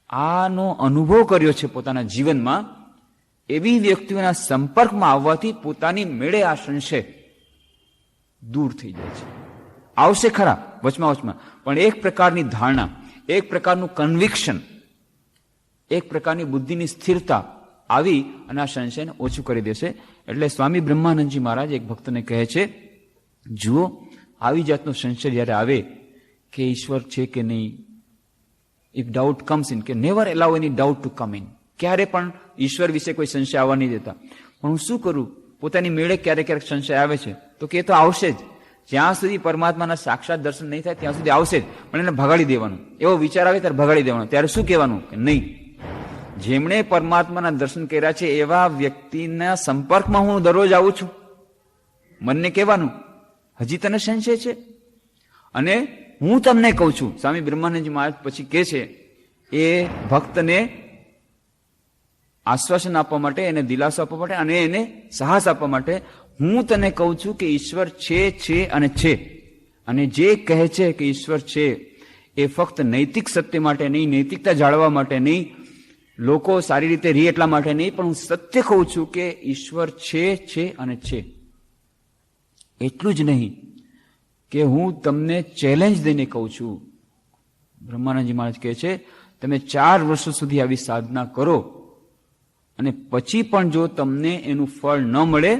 આનો અનુભવ કર્યો છે પોતાના જીવનમાં, એવી વ્યક્તિઓના સંપર્કમાં આવવાથી પોતાની મેળે આ સંશય દૂર થઈ જાય છે. આવશે ખરા વચમાં, પણ એક પ્રકારની ધારણા, એક પ્રકારનું કન્વિક્શન, એક પ્રકારની બુદ્ધિની સ્થિરતા આવી અને આ સંશયને ઓછું કરી દેશે. એટલે સ્વામી બ્રહ્માનંદજી મહારાજ એક ભક્તને કહે છે, જુઓ આવી જાતનો સંશય જ્યારે આવે કે ઈશ્વર છે કે નહીં, ઇફ ડાઉટ કમ્સ ઇન, કે never allow any doubt to come in. ક્યારે પણ ઈશ્વર વિશે કોઈ સંશય આવવા નહીં દેતા. પણ હું શું કરું, પોતાની મેળે ક્યારેક ક્યારેક સંશય આવે છે તો કે એ તો આવશે જ. જ્યાં સુધી પરમાત્માના સાક્ષાત દર્શન નહીં થાય ત્યાં સુધી આવશે જ, પણ એને ભગાડી દેવાનું. એવો વિચાર આવે ત્યારે ભગાડી દેવાનો. ત્યારે શું કહેવાનું કે નહીં, જેમણે પરમાત્માના દર્શન કર્યા છે એવા વ્યક્તિના સંપર્કમાં હું દરરોજ આવું છું. મનને કહેવાનું હજી તને સંશય છે, અને હું તમને કહું છું. સ્વામી બ્રહ્માનંદજી મહારાજ પછી કહે છે એ ભક્તને આશ્વાસન આપવા માટે, એને દિલાસો આપવા માટે અને એને સાહસ આપવા માટે, હું તને કહું છું કે ઈશ્વર છે અને છે. અને જે કહે છે કે ઈશ્વર છે એ ફક્ત નૈતિક સત્ય માટે નહીં, નૈતિકતા જાળવવા માટે નહીં, લોકો સારી રીતે રહે એટલા માટે નહીં, પણ હું સત્ય કહું છું કે ઈશ્વર છે અને છે. એટલું જ નહીં કે હું તમને ચેલેન્જ દઈને કહું છું. બ્રહ્માનંદજી મહારાજ કહે છે, તમે 4 વર્ષો સુધી આવી સાધના કરો અને પછી પણ જો તમને એનું ફળ ન મળે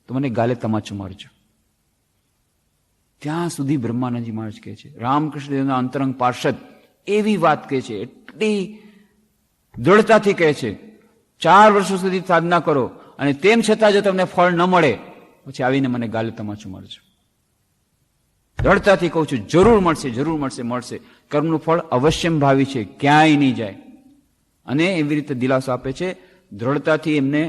તો મને ગાલે તમાચો મારજો. ત્યાં સુધી બ્રહ્માનંદજી મહારાજ કહે છે. રામકૃષ્ણ દેવના અંતરંગ પાર્ષદ એવી વાત કહે છે, એટલી દ્રઢતાથી કહે છે, 4 વર્ષો સુધી સાધના કરો અને તેમ છતાં જો તમને ફળ ન મળે પછી આવીને મને ગાલે તમાચો મારજો. દ્રઢતાથી કહું છું, જરૂર મળશે. કર્મનું ફળ અવશ્યમ ભાવી છે, ક્યાંય નહીં જાય. અને એવી રીતે દિલાસો આપે છે, દ્રઢતાથી એમને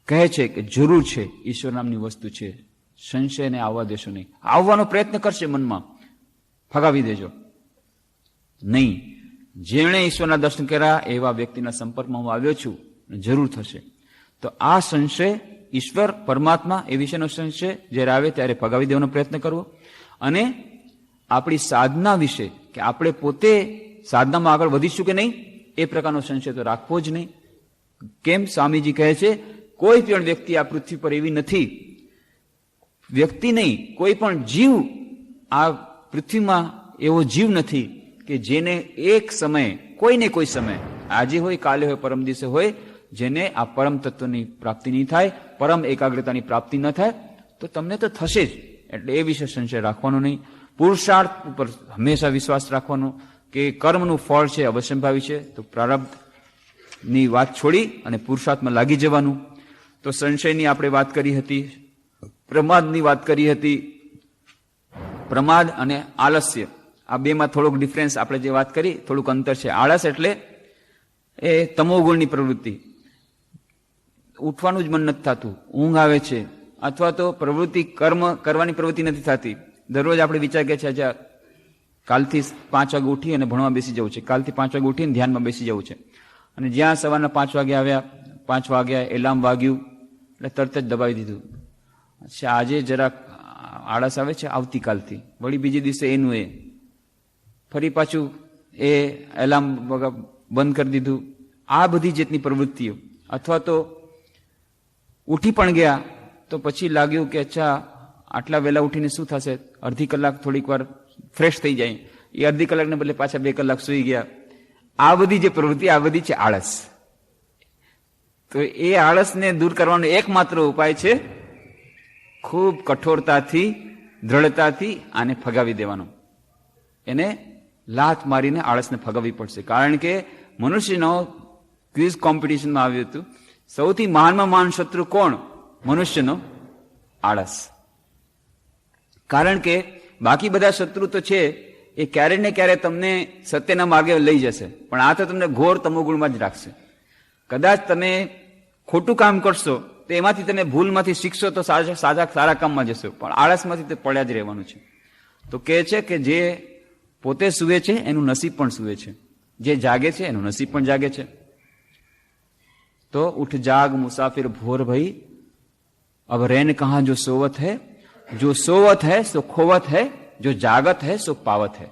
કહે છે કે જરૂર છે, ઈશ્વર નામની વસ્તુ છે, સંશયને આવવા દેશો નહીં. આવવાનો પ્રયત્ન કરશે મનમાં, ફગાવી દેજો નહીં. જેણે ઈશ્વરના દર્શન કર્યા એવા વ્યક્તિના સંપર્કમાં હું આવ્યો છું, જરૂર થશે. તો આ સંશય, ઈશ્વર પરમાત્મા એ વિશેનો સંશય જ્યારે આવે ત્યારે ફગાવી દેવાનો પ્રયત્ન કરવો. અને આપણી સાધના વિશે, કે આપણે પોતે સાધનામાં આગળ વધીશું કે નહીં, એ પ્રકારનો સંશય તો રાખવો જ નહીં. કેમ? સ્વામીજી કહે છે, કોઈ પણ વ્યક્તિ આ પૃથ્વી પર એવી નથી, વ્યક્તિ નહીં, કોઈ પણ જીવ આ પૃથ્વીમાં એવો જીવ નથી કે જેને એક સમયે, કોઈને કોઈ સમય, આજે હોય, કાલે હોય, પરમ દિવસે હોય, જેને આ પરમ તત્વની પ્રાપ્તિ નહીં થાય, પરમ એકાગ્રતાની પ્રાપ્તિ ન થાય. તો તમને તો થશે જ. એટલે એ વિશે સંશય રાખવાનો નહીં. પુરુષાર્થ ઉપર હંમેશા વિશ્વાસ રાખવાનો કે કર્મનું ફળ છે અવશ્યંભાવી છે, તો પ્રારબ્ધની વાત છોડી અને પુરુષાર્થમાં લાગી જવાનું. તો સંશયની આપણે વાત કરી હતી, પ્રમાદની વાત કરી હતી. પ્રમાદ અને આલસ્ય, આ બેમાં થોડોક ડિફરન્સ, આપણે જે વાત કરી થોડુંક અંતર છે. આળસ એટલે એ તમોગુણની પ્રવૃત્તિ, ઉઠવાનું જ મન નથી થતું, ઊંઘ આવે છે, અથવા તો પ્રવૃત્તિ, કર્મ કરવાની પ્રવૃત્તિ નથી થતી. દરરોજ આપણે વિચાર કરીએ છીએ, આજે કાલથી 5 વાગે ઉઠી અને ભણવા બેસી જવું છે, કાલથી 5 વાગે ઉઠીને ધ્યાનમાં બેસી જવું છે. અને જ્યાં સવારના 5 વાગે આવ્યા, 5 વાગ્યા, એલાર્મ વાગ્યું એટલે તરત જ દબાવી દીધું. અચ્છા આજે જરાક આળસ આવે છે, આવતીકાલથી વળી બીજે દિવસે એનું એ ફરી પાછું એ એલાર્મ બંધ કરી દીધું. આ બધી જેટલી પ્રવૃત્તિઓ, અથવા તો ઉઠી પણ ગયા તો પછી લાગ્યું કે અચ્છા આટલા વહેલા ઉઠીને શું થશે, અડધી કલાક થોડીક વાર ફ્રેશ થઈ જાય, એ અડધી કલાકને બદલે પાછા 2 કલાક સૂઈ ગયા. આ બધી જે પ્રવૃત્તિ, આ બધી છે આળસ. તો એ આળસને દૂર કરવાનો એકમાત્ર ઉપાય છે ખૂબ કઠોરતાથી, દ્રઢતાથી આને ફગાવી દેવાનો. એને લાત મારીને આળસને ફગાવવી પડશે. કારણ કે મનુષ્યનો ક્વિઝ કોમ્પિટિશનમાં આવ્યું હતું, સૌથી મહાનમાં મહાન શત્રુ કોણ? મનુષ્યનો આળસ. કારણ કે બાકી બધા શત્રુ તો છે એ ક્યારે ને ક્યારે તમને સત્યના માર્ગે લઈ જશે, પણ આ તો તમને ઘોર તમોગુણમાં જ રાખશે. કદાચ તમે ખોટું કામ કરશો તો એમાંથી તમે ભૂલમાંથી શીખશો તો સારા કામમાં જશો, પણ આળસમાંથી તે પડ્યા જ રહેવાનું છે. તો કહે છે કે જે પોતે સૂવે છે એનું નસીબ પણ સૂવે છે, જે જાગે છે એનું નસીબ પણ જાગે છે. તો ઉઠ જાગ મુસાફિર ભોર ભઈ, अब रैन कहां जो सोवत है, जो सोवत है सो खोवत है, जो जागत है सो पावत है.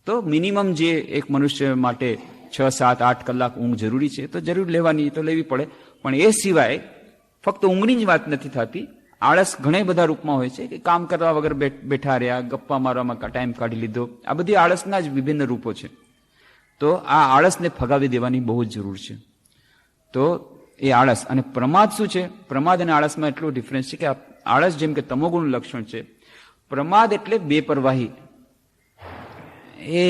તો મિનિમમ જે એક મનુષ્ય માટે 6, 7, 8 કલાક ઊંઘ જરૂરી છે તો જરૂર લેવાની, તો લેવી પડે. પણ એ સિવાય ફક્ત ઊંઘની જ વાત નથી થતી. આળસ ઘણા બધા રૂપમાં હોય છે કે કામ કરવા વગર બેઠા રહ્યા, ગપ્પા મારવામાં ટાઈમ કાઢી લીધો. આ બધી આળસના જ વિભિન્ન રૂપો છે. તો આ આળસને ફગાવી દેવાની બહુ જ જરૂર છે. તો એ આળસ અને પ્રમાદ શું છે? પ્રમાદ અને આળસમાં એટલો ડિફરન્સ છે કે આળસ જેમ કે તમોગુણનું લક્ષણ છે, પ્રમાદ એટલે બેપરવાહી. એ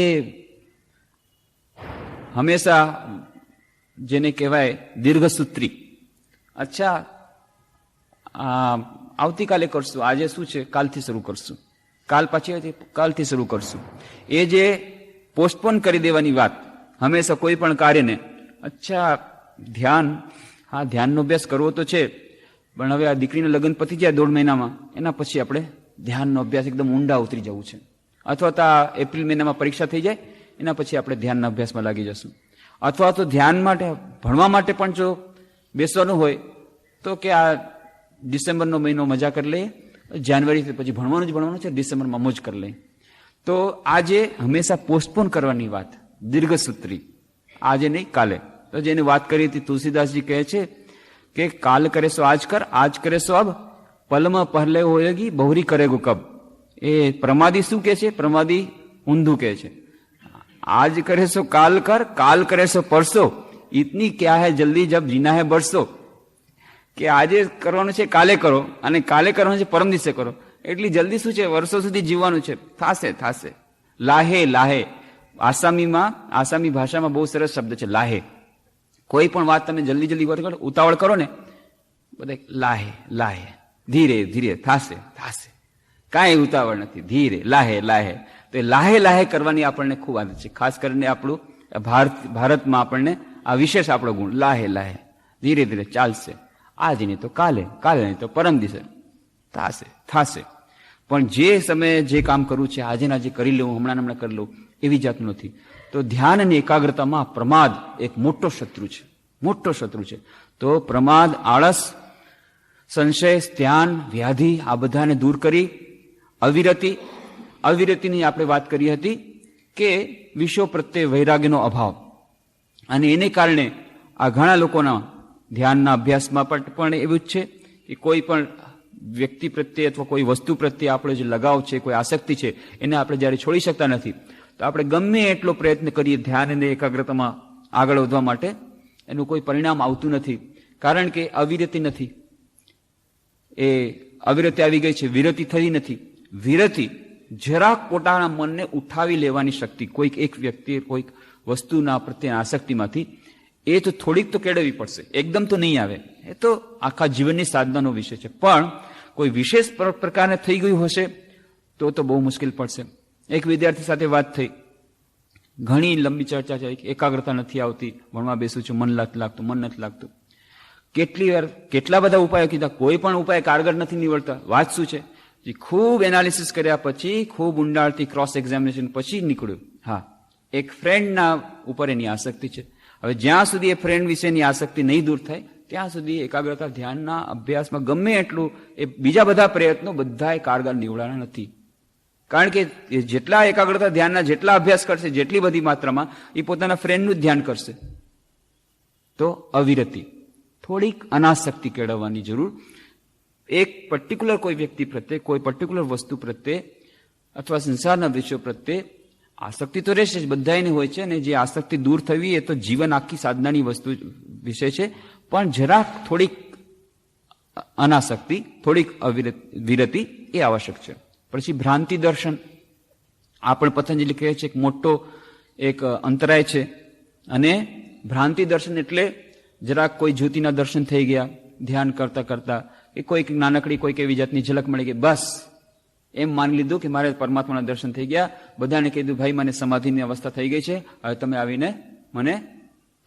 હંમેશા જેને કહેવાય દીર્ઘસૂત્રી. અચ્છા આવતીકાલે કરશું, આજે શું છે કાલથી શરૂ કરશું, કાલ પાછી કાલથી શરૂ કરશું. એ જે પોસ્ટપોન કરી દેવાની વાત હંમેશા કોઈ પણ કાર્યને. અચ્છા ધ્યાન, હા ધ્યાનનો અભ્યાસ કરવો તો છે, પણ હવે આ દીકરીના લગ્ન પતી જાય 1.5 મહિનામાં, એના પછી આપણે ધ્યાનનો અભ્યાસ એકદમ ઊંડા ઉતરી જવું છે. અથવા તો આ એપ્રિલ મહિનામાં પરીક્ષા થઈ જાય એના પછી આપણે ધ્યાનના અભ્યાસમાં લાગી જશું. અથવા તો ધ્યાન માટે, ભણવા માટે પણ જો બેસવાનું હોય તો કે આ ડિસેમ્બરનો મહિનો મજા કરી લઈએ, જાન્યુઆરી પછી ભણવાનું છે, ડિસેમ્બરમાં મોજ કરી લઈએ. તો આજે હંમેશા પોસ્ટપોન કરવાની વાત, દીર્ઘસૂત્રી, આજે નહીં કાલે. તો જેની વાત કરી હતી તુલસીદાસજી કહે છે કે કાલ કરે સો આજ કર, આજ કરે સો અબ, પલમાં પહેલે હોયગી બહુરી કરેગો કબ. એ પ્રમાદી શું કહે છે? પ્રમાદી ઊંધું કહે છે. આજ કરે સો કાલ કર, કાલ કરે સો પરસો, ઇતની ક્યા હૈ જલ્દી જબ જીના હૈ બરસો. કે આજે કરવાનું છે કાલે કરો, અને કાલે કરવાનું છે પરમ દિવસે કરો. એટલી જલ્દી શું છે? વર્ષો સુધી જીવવાનું છે. થાશે. લાહે લાહે. આસામી ભાષામાં બહુ સરસ શબ્દ છે લાહે. કોઈ પણ વાત તમે જલ્દી કરો, ઉતાવળ કરો ને, બધા લાહે લાહે, ધીરે ધીરે, થાશે. કાંઈ ઉતાવળ નથી, ધીરે લાહે. તો એ લાહે કરવાની આપણને ખૂબ આદત છે. ખાસ કરીને આપણું ભારતમાં આપણને આ વિશેષ આપણો ગુણ, લાહે ધીરે ધીરે ચાલશે. આજ નહીં તો કાલે નહીં તો પરમ દિવસે, થાશે. પણ જે સમયે જે કામ કરવું છે આજે ના આજે કરી લેવું, હમણાં કરી લઉં, એવી જાતનું નથી. તો ધ્યાન અને એકાગ્રતામાં પ્રમાદ એક મોટો શત્રુ છે. તો પ્રમાદ, આળસ, સંશય, ધ્યાન, વ્યાધિ આ બધાને દૂર કરી અવિરતિની આપણે વાત કરી હતી કે વિશ્વ પ્રત્યે વૈરાગ્યનો અભાવ, અને એને કારણે આ ઘણા લોકોના ધ્યાનના અભ્યાસમાં પણ એવું જ છે કે કોઈ પણ વ્યક્તિ પ્રત્યે અથવા કોઈ વસ્તુ પ્રત્યે આપણો જે લગાવ છે, કોઈ આસક્તિ છે, એને આપણે જ્યારે છોડી શકતા નથી, તો આપણે ગમે એટલો પ્રયત્ન કરીએ ધ્યાન અને એકાગ્રતામાં આગળ વધવા માટે, એનું કોઈ પરિણામ આવતું નથી. કારણ કે અવિરતિ નથી. એ અવિરતિ આવી ગઈ છે, વિરતિ થઈ નથી. વિરતિ જરાક પોતાના મનને ઉઠાવી લેવાની શક્તિ, કોઈક એક વ્યક્તિ કોઈક વસ્તુના પ્રત્યે આસક્તિમાંથી, એ તો થોડીક તો કેળવવી પડશે, એકદમ તો નહીં આવે. એ તો આખા જીવનની સાધનાનો વિષય છે. પણ કોઈ વિશેષ પ્રકારને થઈ ગયું હશે તો બહુ મુશ્કેલ પડશે. એક વિદ્યાર્થી સાથે વાત થઈ, ઘણી લંબી ચર્ચા છે, એકાગ્રતા નથી આવતી, ભણવા બેસું છું, મન નથી લાગતું. કેટલા બધા ઉપાયો કીધા, કોઈ પણ ઉપાય કારગર નથી નીવડતા. વાત શું છે? ખૂબ એનાલિસિસ કર્યા પછી, ખૂબ ઊંડાણથી ક્રોસ એક્ઝામિનેશન પછી નીકળ્યું, હા એક ફ્રેન્ડના ઉપર એની આસક્તિ છે. હવે જ્યાં સુધી એ ફ્રેન્ડ વિશેની આસક્તિ નહીં દૂર થાય ત્યાં સુધી એકાગ્રતા ધ્યાનના અભ્યાસમાં ગમે એટલું એ બીજા બધા પ્રયત્નો બધા કારગર નીવડાના નથી. કારણ કે જેટલા એકાગ્રતા ધ્યાનના જેટલા અભ્યાસ કરશે, જેટલી બધી માત્રામાં, એ પોતાના ફ્રેન્ડનું જ ધ્યાન કરશે. તો અવિરતિ, થોડીક અનાસક્તિ કેળવવાની જરૂર. એક પર્ટિક્યુલર કોઈ વ્યક્તિ પ્રત્યે, કોઈ પર્ટિક્યુલર વસ્તુ પ્રત્યે અથવા સંસારના વિષયો પ્રત્યે આસક્તિ તો રહેશે જ, બધાને હોય છે. અને જે આસક્તિ દૂર થવી એ તો જીવન આખી સાધનાની વસ્તુ વિષય છે. પણ જરાક થોડીક અનાસક્તિ, થોડીક વિરતિ એ આવશ્યક છે. પછી ભ્રાંતિ દર્શન, આ પણ પતંજલિ કહે છે એક મોટો એક અંતરાય છે. અને ભ્રાંતિ દર્શન એટલે જરાક કોઈ જ્યોતિના દર્શન થઈ ગયા ધ્યાન કરતા કરતા, એ કોઈક નાનકડી કોઈક એવી જાતની ઝલક મળી ગઈ, બસ એમ માની લીધું કે મારે પરમાત્માના દર્શન થઈ ગયા. બધાને કીધું ભાઈ મને સમાધિની અવસ્થા થઈ ગઈ છે, હવે તમે આવીને મને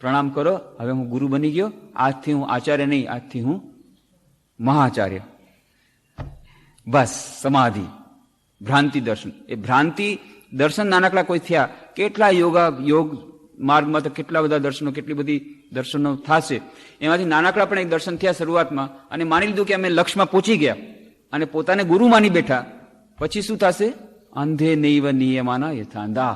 પ્રણામ કરો, હવે હું ગુરુ બની ગયો, આજથી હું આચાર્ય નહીં, આજથી હું મહાચાર્ય. બસ સમાધિ, ભ્રાંતિ દર્શન. એ ભ્રાંતિ દર્શન નાનકડા કોઈ થયા, કેટલા યોગ માર્ગમાં તો કેટલા બધા દર્શનો, કેટલી બધી દર્શનો થશે. એમાંથી નાનકડા પણ એક દર્શન થયા શરૂઆતમાં, અને માની લીધું કે અમે લક્ષ્યમાં પહોંચી ગયા અને પોતાને ગુરુ માની બેઠા. પછી શું થશે? અંધે નૈવ નિયમાના યથાંધા.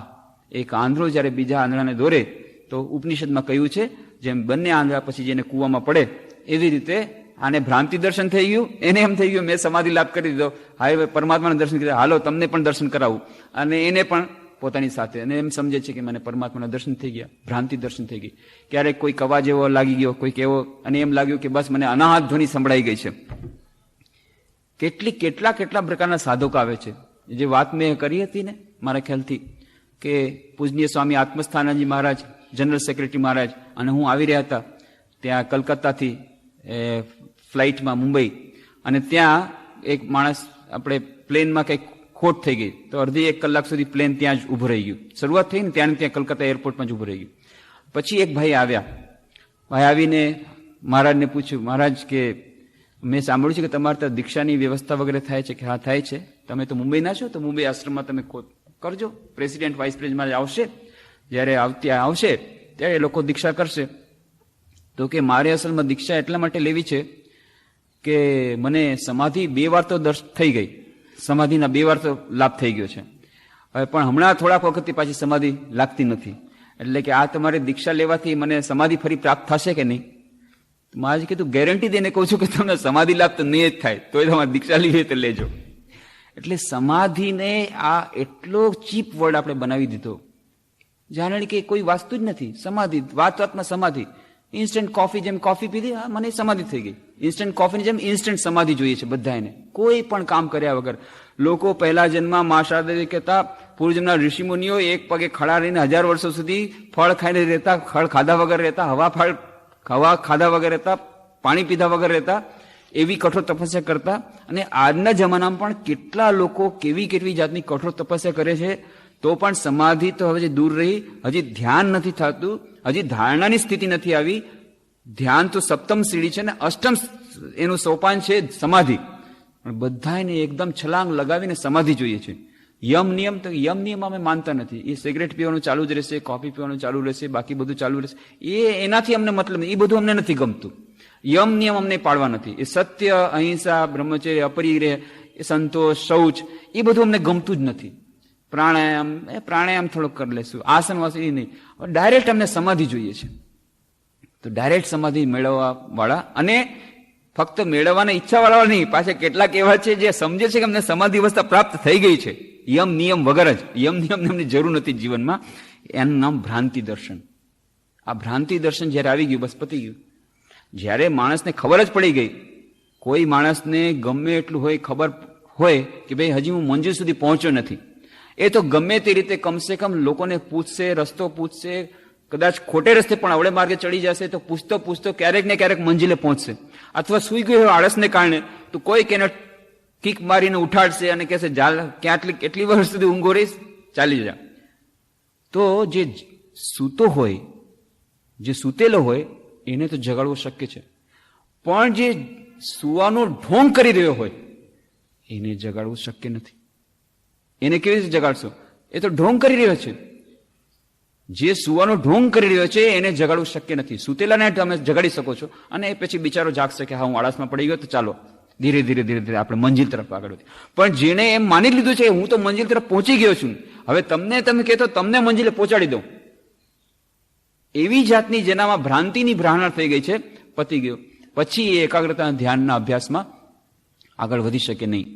એક આંધળો જયારે બીજા આંધળાને દોરે, તો ઉપનિષદમાં કહ્યું છે જેમ બંને આંધળા પછી જેને કૂવામાં પડે, એવી રીતે આને ભ્રાંતિ દર્શન થઈ ગયું. એને એમ થઈ ગયું મેં સમાધિ લાભ કરી દીધો, હવે પરમાત્માના દર્શન કર્યા, હાલો તમને પણ દર્શન કરાવું. અને એને પણ પોતાની સાથે, અને એમ સમજે છે કે મને પરમાત્માના દર્શન થઈ ગયા. ભ્રાંતિ દર્શન થઈ ગઈ. ક્યારેક કોઈ અવાજ એવો લાગી ગયો, કોઈક એવો, અને એમ લાગ્યું કે બસ મને અનાહત ધ્વનિ સંભળાઈ ગઈ છે. કેટલા પ્રકારના સાધકો આવે છે. જે વાત મેં કરી હતી ને મારા ખ્યાલથી, કે પૂજનીય સ્વામી આત્મસ્થાનંદજી મહારાજ, જનરલ સેક્રેટરી મહારાજ, અને હું આવી રહ્યા હતા ત્યાં કલકત્તાથી ફ્લાઇટમાં મુંબઈ, અને ત્યાં એક માણસ આપણે પ્લેનમાં કંઈક ખોટ થઈ ગઈ, તો અડધી 1 કલાક સુધી પ્લેન ત્યાં જ ઉભું રહી ગયું. શરૂઆત થઈ ને ત્યાં કલકત્તા એરપોર્ટમાં જ ઉભું રહી ગયું. પછી એક ભાઈ આવ્યા. ભાઈ આવીને મહારાજને પૂછ્યું, મહારાજ કે મેં સાંભળ્યું છે કે તમારે ત્યાં દીક્ષાની વ્યવસ્થા વગેરે થાય છે. કે હા થાય છે. તમે તો મુંબઈના છો, તો મુંબઈ આશ્રમમાં તમે કરજો. પ્રેસિડેન્ટ વાઇસ પ્રેસિડેન્ટ આવશે, જ્યારે આવશે ત્યારે એ લોકો દીક્ષા કરશે. તો કે મારે અસલમાં દીક્ષા એટલા માટે લેવી છે કે મને સમાધિ 2 વાર તો થઈ ગઈ, સમાધિના 2 વાર તો લાભ થઈ ગયો છે. હવે પણ હમણાં થોડાક વખતથી પાછી સમાધિ લાગતી નથી. એટલે કે આ તમારે દીક્ષા લેવાથી મને સમાધિ ફરી પ્રાપ્ત થશે કે નહીં? મહારાજ કીધું ગેરંટી દઈને કહું છું કે તમને સમાધિ લાભ તો નહીં જ થાય, તોય તમારે દીક્ષા લેવી તો લેજો. એટલે સમાધિને આ એટલો ચીપ વર્ડ આપણે બનાવી દીધો, જાણે કે કોઈ વાસ્તુ જ નથી. સમાધિ, વાતમાં સમાધિ. ઇન્સ્ટન્ટ કોફી જેમ કોફી પીધી, હા મને સમાધિ થઈ ગઈ. ઇન્સ્ટન્ટ કોફીની જેમ ઇન્સ્ટન્ટ સમાધિ જોઈએ છે બધાને, કોઈ પણ કામ કર્યા વગર. લોકો પહેલા જન્મમાં મા શારદા કહેતા, પૂર્વજન્મના ઋષિમુનિઓ એક પગે ખડા રહીને 1000 વર્ષો સુધી ફળ ખાઈને રહેતા, ફળ ખાધા વગર રહેતા, હવા ખાધા વગર રહેતા, પાણી પીધા વગર રહેતા, એવી કઠોર તપસ્યા કરતા. અને આજના જમાનામાં પણ કેટલા લોકો કેવી જાતની કઠોર તપસ્યા કરે છે, તો પણ સમાધિ તો હવે દૂર રહી. હજી ધ્યાન નથી થતું, હજી ધારણાની સ્થિતિ નથી આવી. ધ્યાન તો 7મ સીડી છે ને 8મ એનું સોપાન છે સમાધિ. પણ બધાને એકદમ છલાંગ લગાવીને સમાધિ જોઈએ છે. યમ નિયમ તો યમ નિયમ અમે માનતા નથી. એ સિગરેટ પીવાનું ચાલુ જ રહેશે, કોફી પીવાનું ચાલુ રહેશે, બાકી બધું ચાલુ રહેશે. એનાથી અમને મતલબ, એ બધું અમને નથી ગમતું. યમ નિયમ અમને પાડવા નથી. એ સત્ય, અહિંસા, બ્રહ્મચર્ય, અપરિગ્રહ, સંતોષ, શૌચ, એ બધું અમને ગમતું જ નથી. પ્રાણાયામ થોડોક કરી લેશું, આસન વાસન એ નહીં. ડાયરેક્ટ અમને સમાધિ જોઈએ છે. તો ડાયરેક્ટ સમાધિ મેળવવા વાળા, અને ફક્ત મેળવવાની ઈચ્છા વાળા નહીં, પાછા કેટલાક એવા છે જે સમજે છે કે અમને સમાધિ અવસ્થા પ્રાપ્ત થઈ ગઈ છે, યમ નિયમ વગર જ. યમ નિયમ એમની જરૂર નથી જીવનમાં. એનું નામ ભ્રાંતિ દર્શન. આ ભ્રાંતિ દર્શન જયારે આવી ગયું, બસ પતી ગયું. જ્યારે માણસને ખબર જ પડી ગઈ, કોઈ માણસને ગમે એટલું હોય, ખબર હોય કે ભાઈ હજી હું મંજિલ સુધી પહોંચ્યો નથી, એ તો ગમે તે રીતે કમસે કમ લોકોને પૂછશે, રસ્તો પૂછશે, કદાચ ખોટે રસ્તે પણ અવળે માર્ગે ચડી જશે, તો પૂછતો ક્યારેક ને ક્યારેક મંજિલે પહોંચશે. અથવા સૂઈ ગયો હોય આળસને કારણે, તો કોઈક એને કિક મારીને ઉઠાડશે અને કહેશે કેટલી વર્ષ સુધી ઊંઘો રહીશ, ચાલી જા. તો જે સૂતો હોય, જે સૂતેલો હોય, એને તો જગાડવો શક્ય છે. પણ જે સુવાનો ઢોંગ કરી રહ્યો હોય, એને જગાડવું શક્ય નથી. એને કેવી રીતે જગાડશો? એ તો ઢોંગ કરી રહ્યો છે. જે સુવાનો ઢોંગ કરી રહ્યો છે એને જગાડવું શક્ય નથી. સુતેલાને તમે જગાડી શકો છો અને એ પછી બિચારો જાગશે કે હા હું આળસમાં પડી ગયો, તો ચાલો ધીરે ધીરે ધીરે ધીરે આપણે મંજિલ તરફ આગળ વધીએ. પણ જેને એમ માની લીધું છે હું તો મંજિલ તરફ પહોંચી ગયો છું, હવે તમે કહેતો તમને મંજિલે પહોંચાડી દઉં, એવી જાતની જેનામાં ભ્રાંતિની ભ્રાહણા થઈ ગઈ છે, પતી ગયો. પછી એ એકાગ્રતા ધ્યાનના અભ્યાસમાં આગળ વધી શકે નહીં.